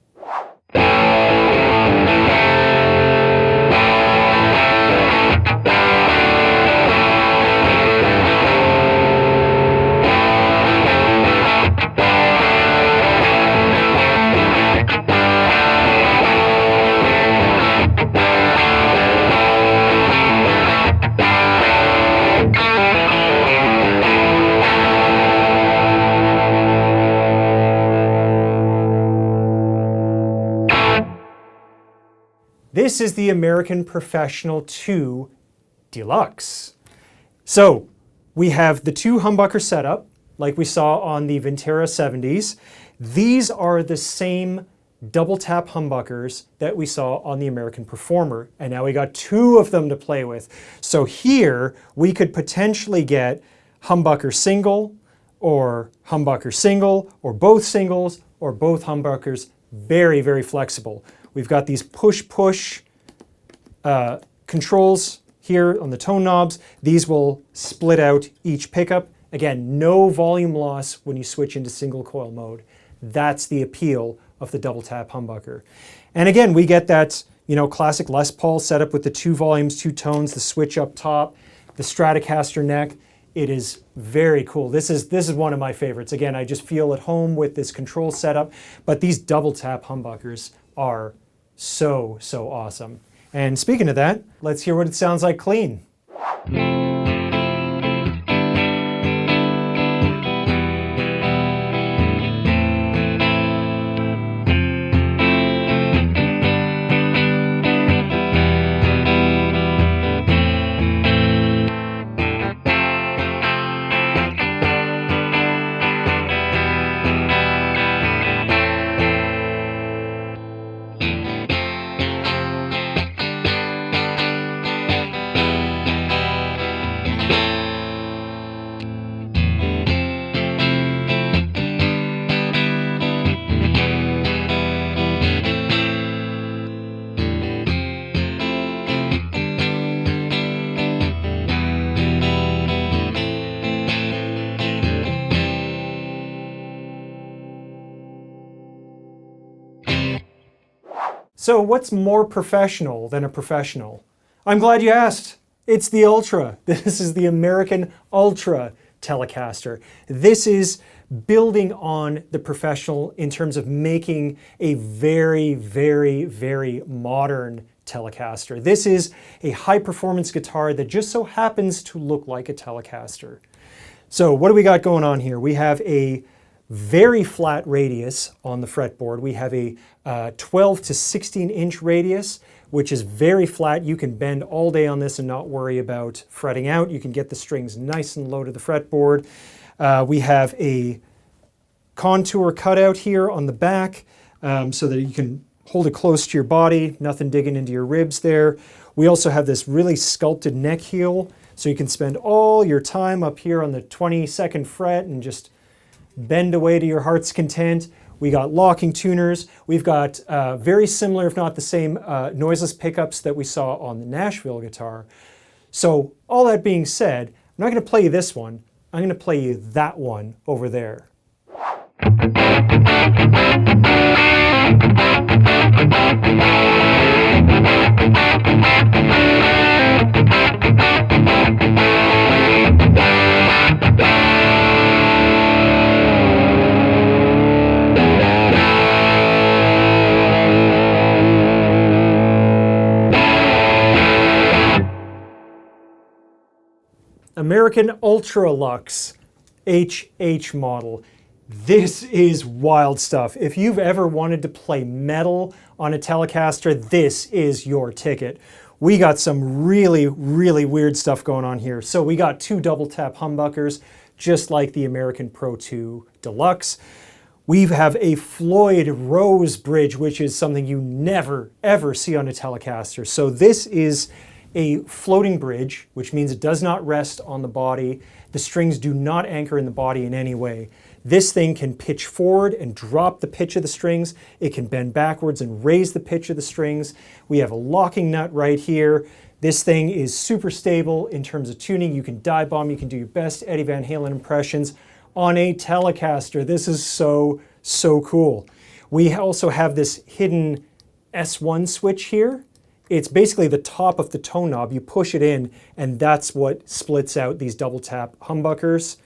This is the American Professional II Deluxe. So we have the 2 humbucker setup, like we saw on the Vintera 70s. These are the same double tap humbuckers that we saw on the American Performer, and now we got 2 of them to play with. So here we could potentially get humbucker single, or humbucker single, or both singles, or both humbuckers. Very, very flexible. We've got these push-push controls here on the tone knobs. These will split out each pickup. Again, no volume loss when you switch into single coil mode. That's the appeal of the double tap humbucker. And again, we get that, you know, classic Les Paul setup with the 2 volumes, 2 tones, the switch up top, the Stratocaster neck. It is very cool. This is one of my favorites. Again, I just feel at home with this control setup, but these double tap humbuckers are so, so awesome. And speaking of that, let's hear what it sounds like clean. So what's more professional than a professional? I'm glad you asked. It's the Ultra. This is the American Ultra Telecaster. This is building on the professional in terms of making a very, very, very modern Telecaster. This is a high-performance guitar that just so happens to look like a Telecaster. So what do we got going on here? We have a very flat radius on the fretboard. We have a 12 to 16 inch radius, which is very flat. You can bend all day on this and not worry about fretting out. You can get the strings nice and low to the fretboard. We have a contour cutout here on the back so that you can hold it close to your body, nothing digging into your ribs there. We also have this really sculpted neck heel, so you can spend all your time up here on the 22nd fret and just bend away to your heart's content. We got locking tuners. We've got very similar, if not the same, noiseless pickups that we saw on the Nashville guitar. So all that being said, I'm not going to play you this one. I'm going to play you that one over there. American Ultra Luxe HH model. This is wild stuff. If you've ever wanted to play metal on a Telecaster, this is your ticket. We got some really, really weird stuff going on here. So we got two double tap humbuckers, just like the American Pro 2 Deluxe. We have a Floyd Rose bridge, which is something you never, ever see on a Telecaster. So this is a floating bridge, which means it does not rest on the body. The strings do not anchor in the body in any way. This thing can pitch forward and drop the pitch of the strings. It can bend backwards and raise the pitch of the strings. We have a locking nut right here. This thing is super stable in terms of tuning. You can dive bomb, you can do your best Eddie Van Halen impressions on a Telecaster. This is so, so cool. We also have this hidden S1 switch here. It's basically the top of the tone knob. You push it in, and that's what splits out these double tap humbuckers.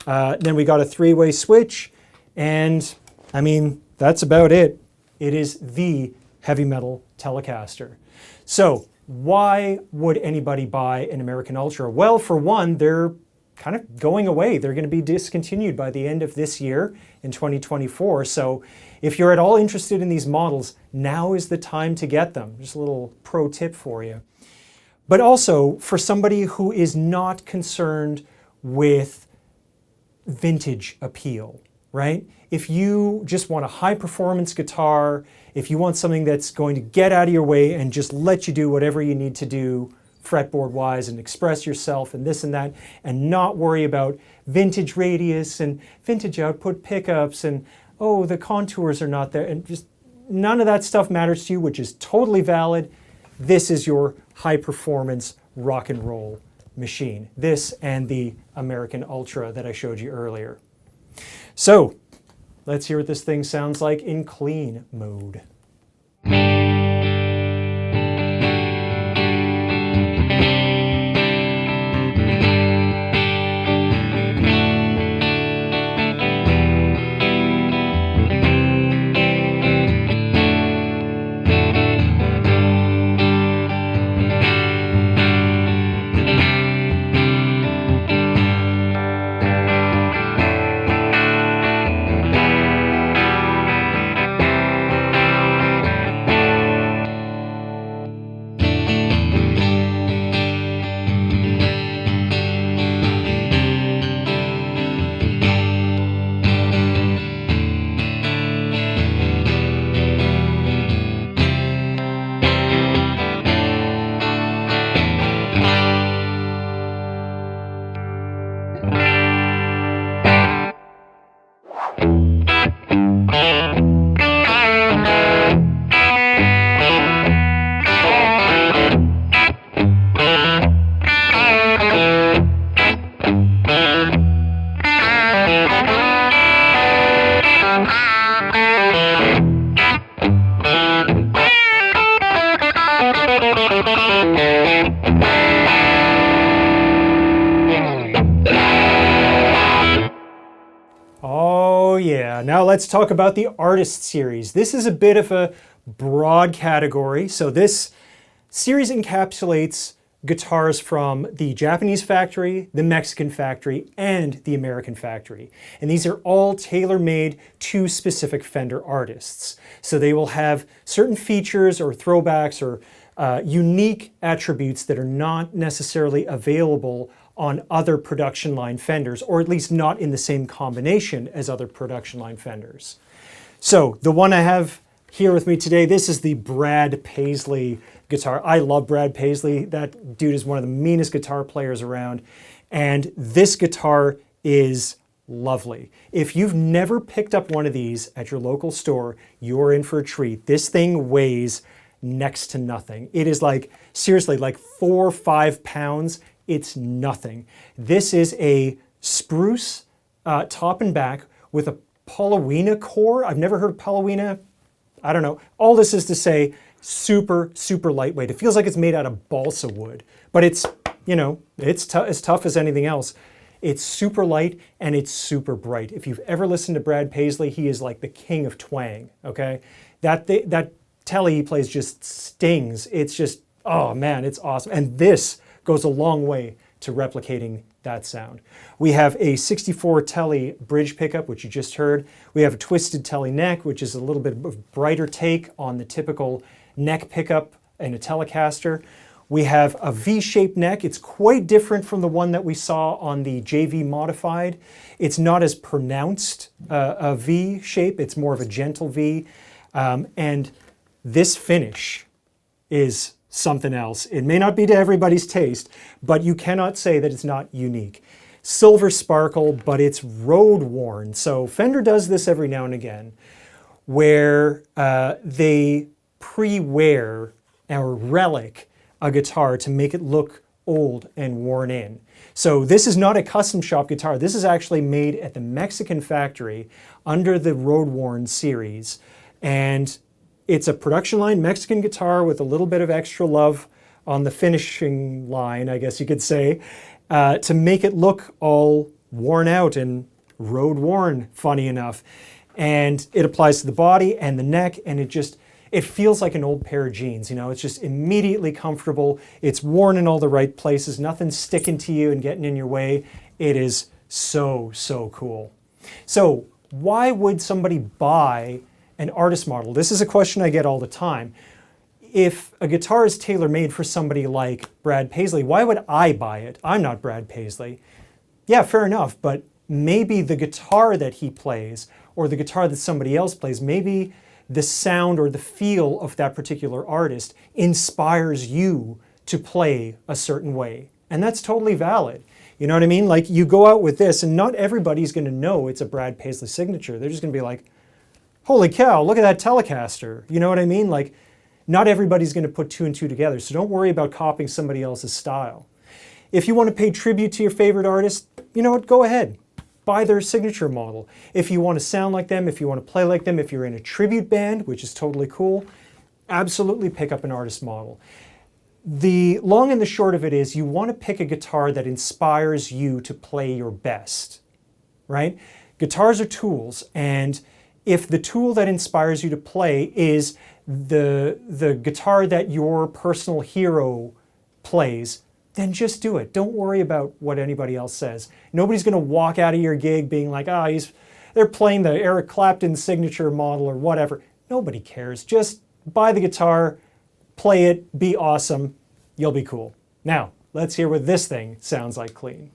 Then we got a three-way switch, and I mean, that's about it. It is the heavy metal Telecaster. So why would anybody buy an American Ultra? Well, for one, they're kind of going away. They're going to be discontinued by the end of this year in 2024. So if you're at all interested in these models, now is the time to get them. Just a little pro tip for you. But also for somebody who is not concerned with vintage appeal, right? If you just want a high performance guitar, if you want something that's going to get out of your way and just let you do whatever you need to do fretboard wise and express yourself and this and that, and not worry about vintage radius and vintage output pickups and oh, the contours are not there, and just none of that stuff matters to you, which is totally valid. This is your high performance rock and roll machine. This and the American Ultra that I showed you earlier. So let's hear what this thing sounds like in clean mode. Oh yeah, now let's talk about the Artist Series. This is a bit of a broad category. So this series encapsulates guitars from the Japanese factory, the Mexican factory, and the American factory. And these are all tailor-made to specific Fender artists. So they will have certain features or throwbacks or unique attributes that are not necessarily available on other production line Fenders, or at least not in the same combination as other production line Fenders. So the one I have here with me today, this is the Brad Paisley guitar. I love Brad Paisley. That dude is one of the meanest guitar players around. And this guitar is lovely. If you've never picked up one of these at your local store, you're in for a treat. This thing weighs next to nothing. It is like, seriously, like 4 or 5 pounds. It's nothing. This is a spruce top and back with a Paulownia core. I've never heard of Paulownia. I don't know. All this is to say, super, super lightweight. It feels like it's made out of balsa wood, but it's, you know, it's as tough as anything else. It's super light and it's super bright. If you've ever listened to Brad Paisley, he is like the king of twang, okay? That Tele he plays just stings. It's just, oh man, it's awesome. And this goes a long way to replicating that sound. We have a 64 Tele bridge pickup, which you just heard. We have a twisted Tele neck, which is a little bit of a brighter take on the typical neck pickup in a Telecaster. We have a V-shaped neck. It's quite different from the one that we saw on the JV Modified. It's not as pronounced a V shape. It's more of a gentle V. And this finish is something else. It may not be to everybody's taste, but you cannot say that it's not unique. Silver sparkle, but it's road worn. So Fender does this every now and again, where they pre-wear or relic a guitar to make it look old and worn in. So this is not a custom shop guitar. This is actually made at the Mexican factory under the road worn series. And it's a production line Mexican guitar with a little bit of extra love on the finishing line, I guess you could say, to make it look all worn out and road worn, funny enough. And it applies to the body and the neck, and it feels like an old pair of jeans. You know, it's just immediately comfortable. It's worn in all the right places. Nothing's sticking to you and getting in your way. It is so, so cool. So why would somebody buy an artist model? This is a question I get all the time. If a guitar is tailor-made for somebody like Brad Paisley, why would I buy it? I'm not Brad Paisley. Yeah, fair enough, but maybe the guitar that he plays or the guitar that somebody else plays, maybe the sound or the feel of that particular artist inspires you to play a certain way. And that's totally valid. You know what I mean? Like, you go out with this and not everybody's going to know it's a Brad Paisley signature. They're just going to be like, holy cow, look at that Telecaster. You know what I mean? Like, not everybody's going to put 2 and 2 together, so don't worry about copying somebody else's style. If you want to pay tribute to your favorite artist, you know what, go ahead. Buy their signature model. If you want to sound like them, if you want to play like them, if you're in a tribute band, which is totally cool, absolutely pick up an artist model. The long and the short of it is you want to pick a guitar that inspires you to play your best, right? Guitars are tools, and if the tool that inspires you to play is the guitar that your personal hero plays, then just do it. Don't worry about what anybody else says. Nobody's going to walk out of your gig being like, they're playing the Eric Clapton signature model or whatever. Nobody cares. Just buy the guitar, play it, be awesome. You'll be cool. Now, let's hear what this thing sounds like clean.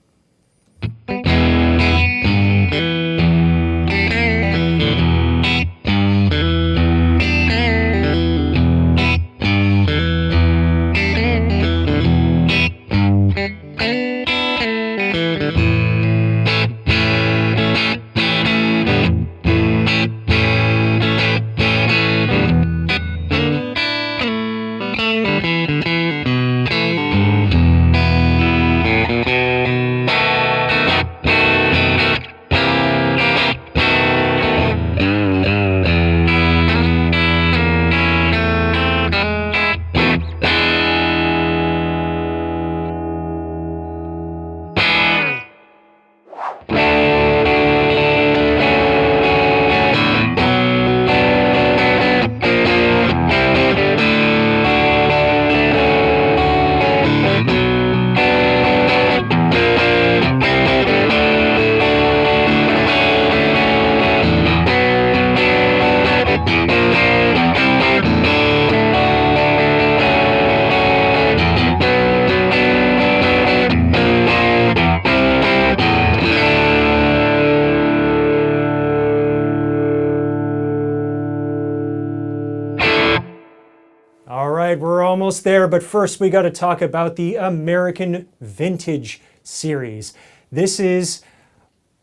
All right, we're almost there, but first we got to talk about the American Vintage series. This is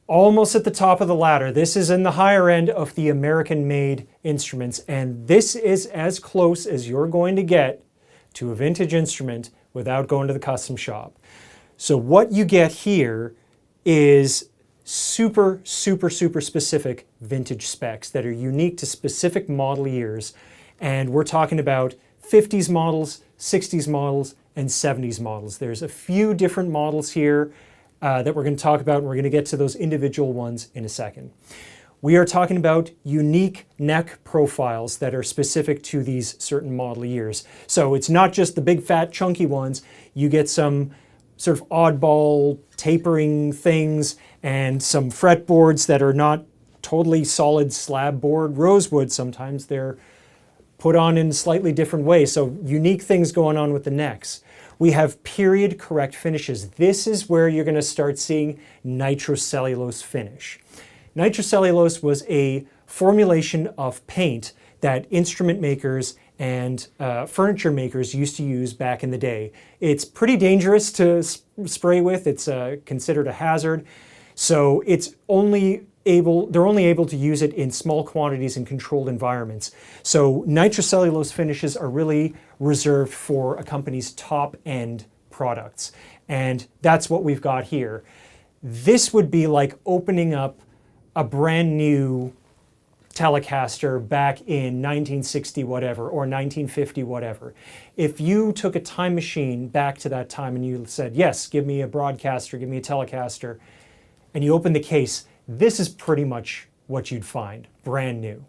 almost at the top of the ladder. This is in the higher end of the American-made instruments, and this is as close as you're going to get to a vintage instrument without going to the custom shop. So what you get here is super specific vintage specs that are unique to specific model years. And we're talking about 50s models, 60s models, and 70s models. There's a few different models here that we're going to talk about, and we're going to get to those individual ones in a second. We are talking about unique neck profiles that are specific to these certain model years. So it's not just the big fat chunky ones. You get some sort of oddball tapering things and some fretboards that are not totally solid slab board rosewood. Sometimes they're put on in a slightly different way. So unique things going on with the necks. We have period correct finishes. This is where you're going to start seeing nitrocellulose finish. Nitrocellulose was a formulation of paint that instrument makers and furniture makers used to use back in the day. It's pretty dangerous to spray with. It's considered a hazard. So they're only able to use it in small quantities in controlled environments. So nitrocellulose finishes are really reserved for a company's top-end products. And that's what we've got here. This would be like opening up a brand new Telecaster back in 1960 whatever or 1950 whatever. If you took a time machine back to that time and you said, yes, give me a broadcaster, give me a Telecaster, and you open the case, this is pretty much what you'd find, brand new.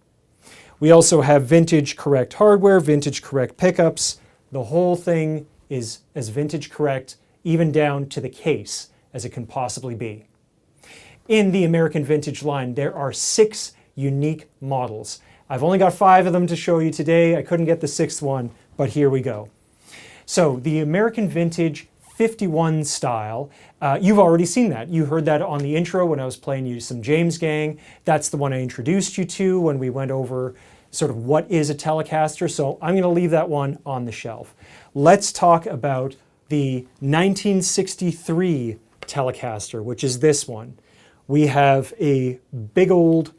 We also have vintage correct hardware, vintage correct pickups. The whole thing is as vintage correct, even down to the case, as it can possibly be. In the American Vintage line, there are 6 unique models. I've only got 5 of them to show you today. I couldn't get the 6th one, but here we go. So the American Vintage 51 style, you've already seen that. You heard that on the intro when I was playing you some James Gang. That's the one I introduced you to when we went over sort of what is a Telecaster. So I'm going to leave that one on the shelf. Let's talk about the 1963 Telecaster, which is this one. We have a big old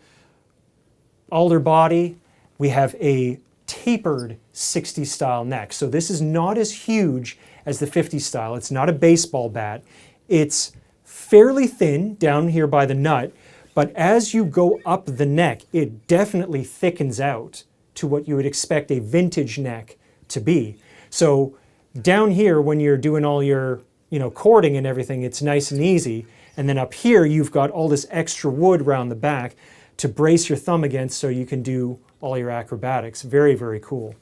alder body. We have a tapered 60 style neck. So this is not as huge as the 50 style. It's not a baseball bat. It's fairly thin down here by the nut, but as you go up the neck, it definitely thickens out to what you would expect a vintage neck to be. So down here, when you're doing all your chording and everything, it's nice and easy. And then up here, you've got all this extra wood around the back to brace your thumb against so you can do all your acrobatics. Very, very cool.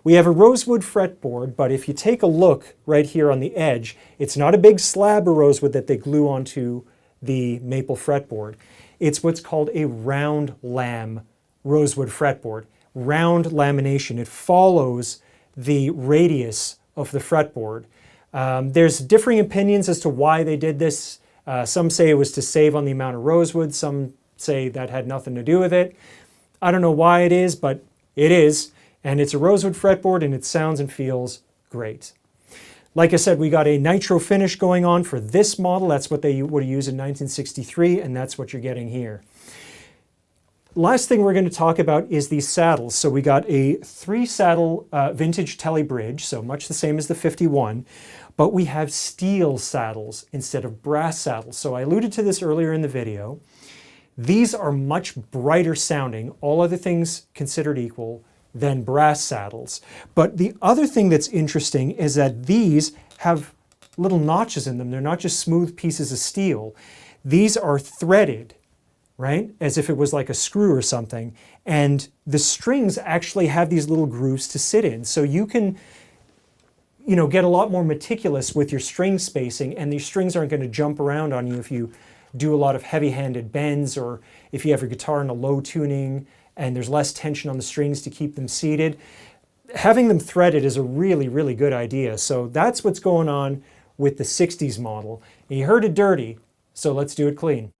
We have a rosewood fretboard, but if you take a look right here on the edge, it's not a big slab of rosewood that they glue onto the maple fretboard. It's what's called a round lam rosewood fretboard. Round lamination. It follows the radius of the fretboard. There's differing opinions as to why they did this. Some say it was to save on the amount of rosewood. Some say that had nothing to do with it. I don't know why it is, but it is. And it's a rosewood fretboard and it sounds and feels great. Like I said, we got a nitro finish going on for this model. That's what they would have used in 1963, and that's what you're getting here. Last thing we're going to talk about is these saddles. So we got a 3-saddle vintage Tele bridge, so much the same as the 51, but we have steel saddles instead of brass saddles. So I alluded to this earlier in the video. These are much brighter sounding, all other things considered equal, than brass saddles. But the other thing that's interesting is that these have little notches in them. They're not just smooth pieces of steel. These are threaded, right? As if it was like a screw or something. And the strings actually have these little grooves to sit in. So you can, get a lot more meticulous with your string spacing, and these strings aren't going to jump around on you if you do a lot of heavy-handed bends, or if you have your guitar in a low tuning and there's less tension on the strings to keep them seated. Having them threaded is a really, really good idea. So that's what's going on with the 60s model. And you heard it dirty, so let's do it clean.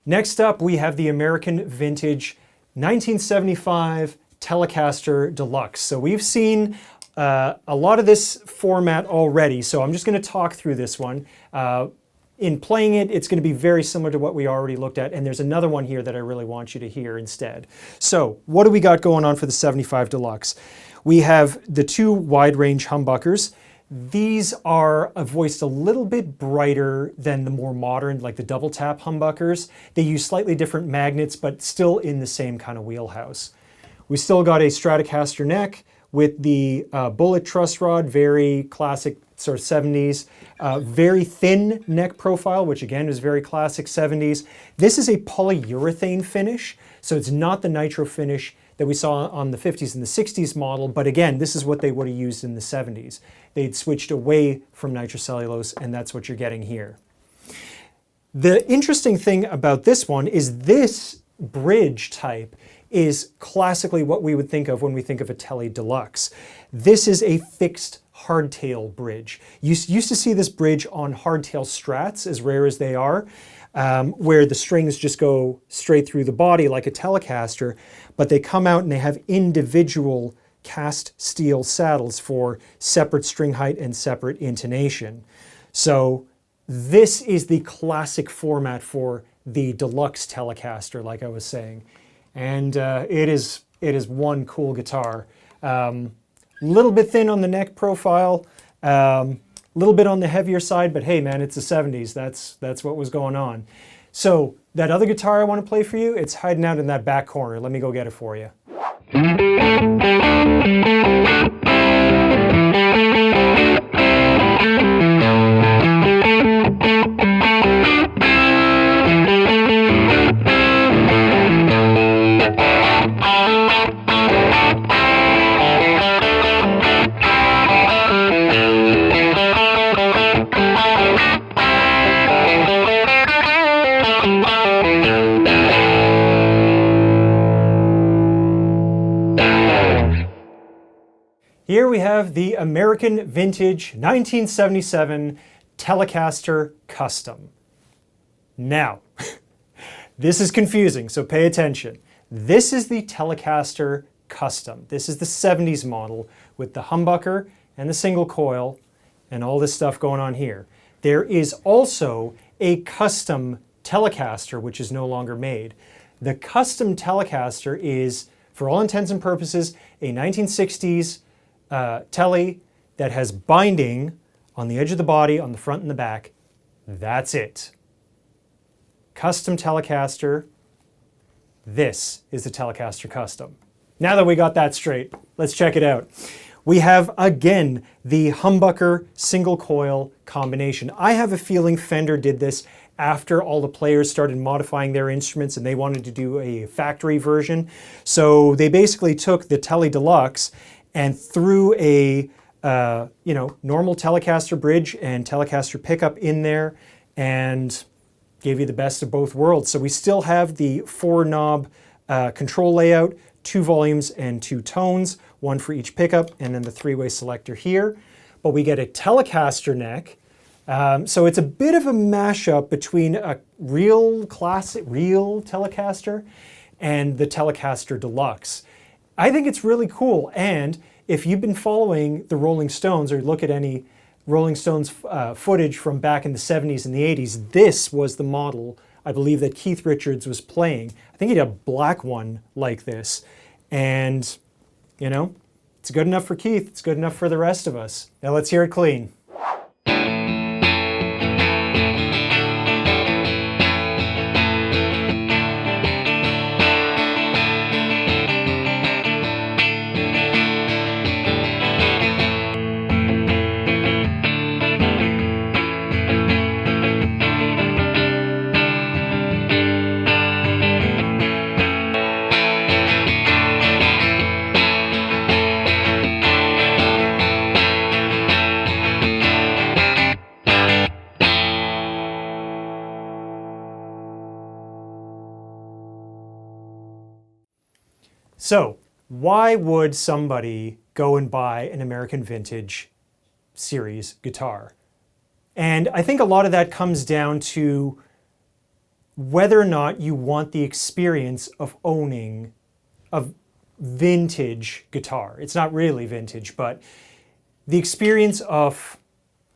Next up, we have the American Vintage 1975 Telecaster Deluxe. So we've seen a lot of this format already, so I'm just going to talk through this one. In playing it, it's going to be very similar to what we already looked at, and there's another one here that I really want you to hear instead. So what do we got going on for the 75 Deluxe? We have the two wide range humbuckers. These are voiced a little bit brighter than the more modern, like the double tap humbuckers. They use slightly different magnets, but still in the same kind of wheelhouse. We still got a Stratocaster neck with the bullet truss rod, very classic sort of 70s. Very thin neck profile, which again is very classic 70s. This is a polyurethane finish, so it's not the nitro finish that we saw on the 50s and the 60s model, but again, this is what they would have used in the 70s. They'd switched away from nitrocellulose, and that's what you're getting here. The interesting thing about this one is this bridge type is classically what we would think of when we think of a Tele Deluxe. This is a fixed hardtail bridge. You used to see this bridge on hardtail Strats, as rare as they are, where the strings just go straight through the body like a Telecaster, but they come out and they have individual cast steel saddles for separate string height and separate intonation. So this is the classic format for the Deluxe Telecaster, like I was saying. And it is one cool guitar. Little bit thin on the neck profile, little bit on the heavier side, but hey man, it's the 70s. That's what was going on. So that other guitar I want to play for you, it's hiding out in that back corner. Let me go get it for you. Here we have the American Vintage 1977 Telecaster Custom. Now, this is confusing, so pay attention. This is the Telecaster Custom. This is the 70s model with the humbucker and the single coil and all this stuff going on here. There is also a custom Telecaster, which is no longer made. The custom Telecaster is, for all intents and purposes, a 1960s Tele that has binding on the edge of the body, on the front and the back. That's it. Custom Telecaster. This is the Telecaster Custom. Now that we got that straight, let's check it out. We have, again, the humbucker single coil combination. I have a feeling Fender did this after all the players started modifying their instruments and they wanted to do a factory version. So they basically took the Tele Deluxe and threw a normal Telecaster bridge and Telecaster pickup in there and gave you the best of both worlds. So we still have the 4-knob control layout, 2 volumes and 2 tones, one for each pickup, and then the 3-way selector here. But we get a Telecaster neck. So it's a bit of a mashup between a real Telecaster and the Telecaster Deluxe. I think it's really cool, and if you've been following the Rolling Stones or look at any Rolling Stones footage from back in the 70s and the 80s, this was the model, I believe, that Keith Richards was playing. I think he had a black one like this, and you know, it's good enough for Keith, it's good enough for the rest of us. Now let's hear it clean. So, why would somebody go and buy an American Vintage series guitar? And I think a lot of that comes down to whether or not you want the experience of owning a vintage guitar. It's not really vintage, but the experience of,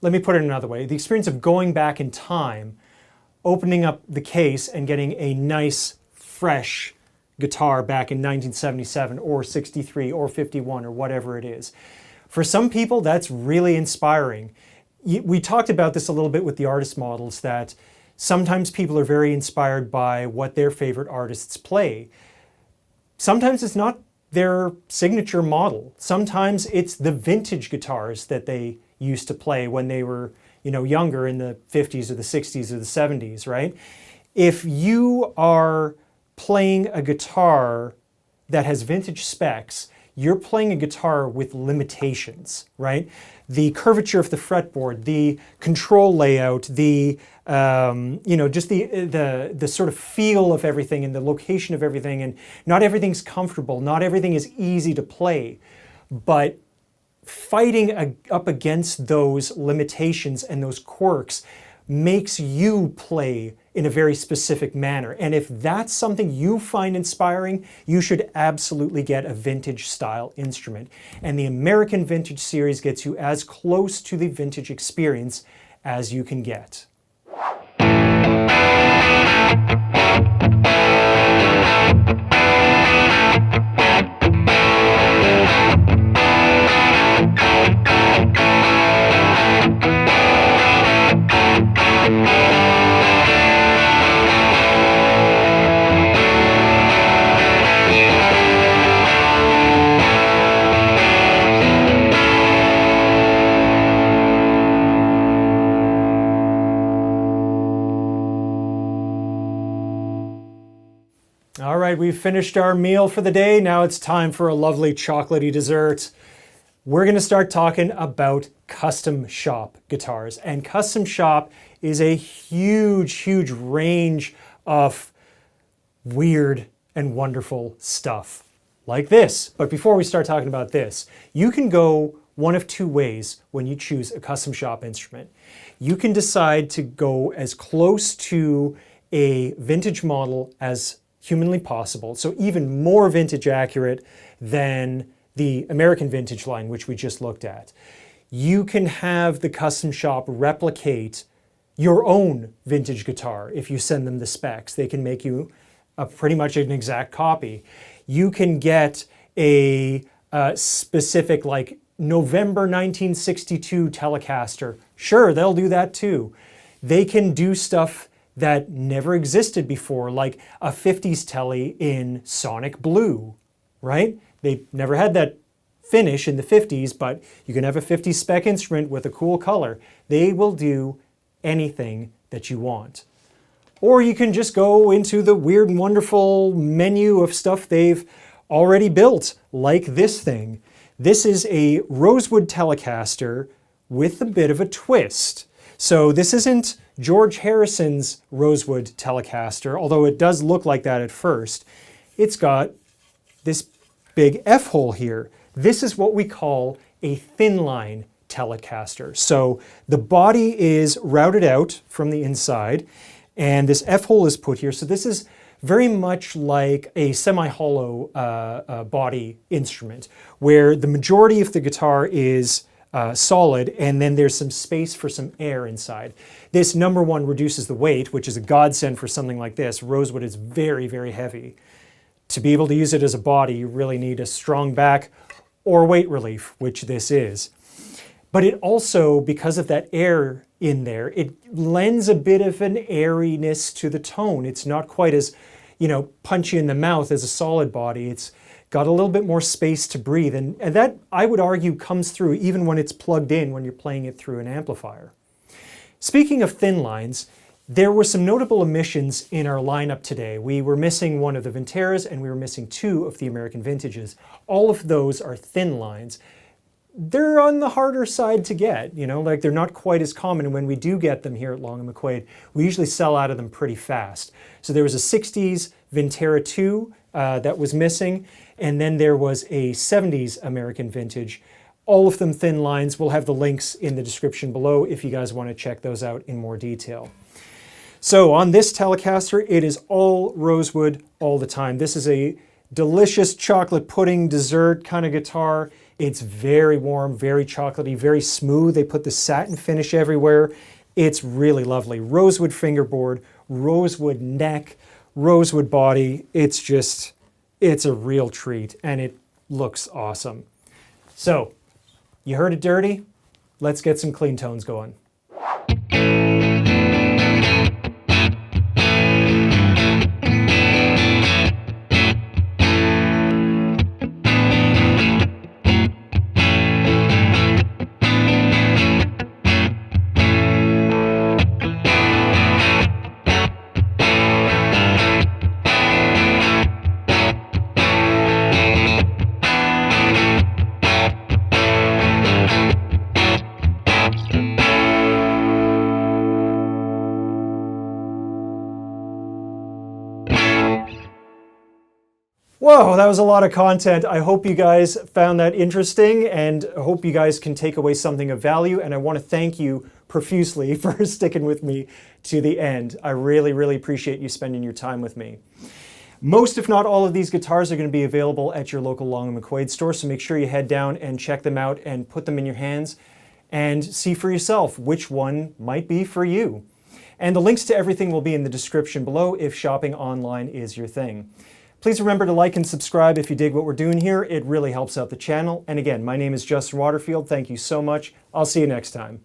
let me put it another way, the experience of going back in time, opening up the case and getting a nice, fresh guitar back in 1977 or 63 or 51 or whatever it is. For some people, that's really inspiring. We talked about this a little bit with the artist models, that sometimes people are very inspired by what their favorite artists play. Sometimes it's not their signature model. Sometimes it's the vintage guitars that they used to play when they were, younger in the 50s or the 60s or the 70s, right? If you are playing a guitar that has vintage specs, you're playing a guitar with limitations, right? The curvature of the fretboard, the control layout, the just the sort of feel of everything and the location of everything, and not everything's comfortable, not everything is easy to play, but fighting up against those limitations and those quirks makes you play in a very specific manner. And if that's something you find inspiring, you should absolutely get a vintage style instrument. And the American Vintage Series gets you as close to the vintage experience as you can get. All right, we've finished our meal for the day. Now it's time for a lovely chocolatey dessert. We're going to start talking about custom shop guitars. And custom shop is a huge, huge range of weird and wonderful stuff like this. But before we start talking about this, you can go one of two ways when you choose a custom shop instrument. You can decide to go as close to a vintage model as humanly possible, so even more vintage accurate than the American vintage line, which we just looked at. You can have the custom shop replicate your own vintage guitar if you send them the specs. They can make you pretty much an exact copy. You can get a specific, like, November 1962 Telecaster. Sure, they'll do that too. They can do stuff that never existed before, like a 50s Tele in Sonic Blue, right? They never had that finish in the 50s, but you can have a 50s spec instrument with a cool color. They will do anything that you want. Or you can just go into the weird and wonderful menu of stuff they've already built, like this thing. This is a rosewood Telecaster with a bit of a twist. So this isn't George Harrison's rosewood Telecaster, although it does look like that at first. It's got this big F-hole here. This is what we call a thin line Telecaster. So the body is routed out from the inside, and this F-hole is put here. So this is very much like a semi-hollow body instrument, where the majority of the guitar is solid, and then there's some space for some air inside. This, number one, reduces the weight, which is a godsend for something like this. Rosewood is very, very heavy. To be able to use it as a body, you really need a strong back or weight relief, which this is. But it also, because of that air in there, it lends a bit of an airiness to the tone. It's not quite as, punchy in the mouth as a solid body. It's got a little bit more space to breathe. And that, I would argue, comes through even when it's plugged in, when you're playing it through an amplifier. Speaking of thin lines, there were some notable omissions in our lineup today. We were missing one of the Vinteras, and we were missing two of the American Vintages. All of those are thin lines. They're on the harder side to get, they're not quite as common. And when we do get them here at Long McQuade, we usually sell out of them pretty fast. So there was a 60s Vintera II that was missing, and then there was a 70s American Vintage. All of them thin lines. We'll have the links in the description below if you guys want to check those out in more detail. So on this Telecaster, it is all rosewood all the time. This is a delicious chocolate pudding dessert kind of guitar. It's very warm, very chocolatey, very smooth. They put the satin finish everywhere. It's really lovely. Rosewood fingerboard, rosewood neck, rosewood body. It's a real treat, and it looks awesome. So, you heard it dirty? Let's get some clean tones going. Whoa, that was a lot of content. I hope you guys found that interesting, and I hope you guys can take away something of value. And I want to thank you profusely for sticking with me to the end. I really, really appreciate you spending your time with me. Most, if not all, of these guitars are going to be available at your local Long McQuade store, so make sure you head down and check them out and put them in your hands and see for yourself which one might be for you. And the links to everything will be in the description below if shopping online is your thing. Please remember to like and subscribe if you dig what we're doing here. It really helps out the channel. And again, my name is Justin Waterfield. Thank you so much. I'll see you next time.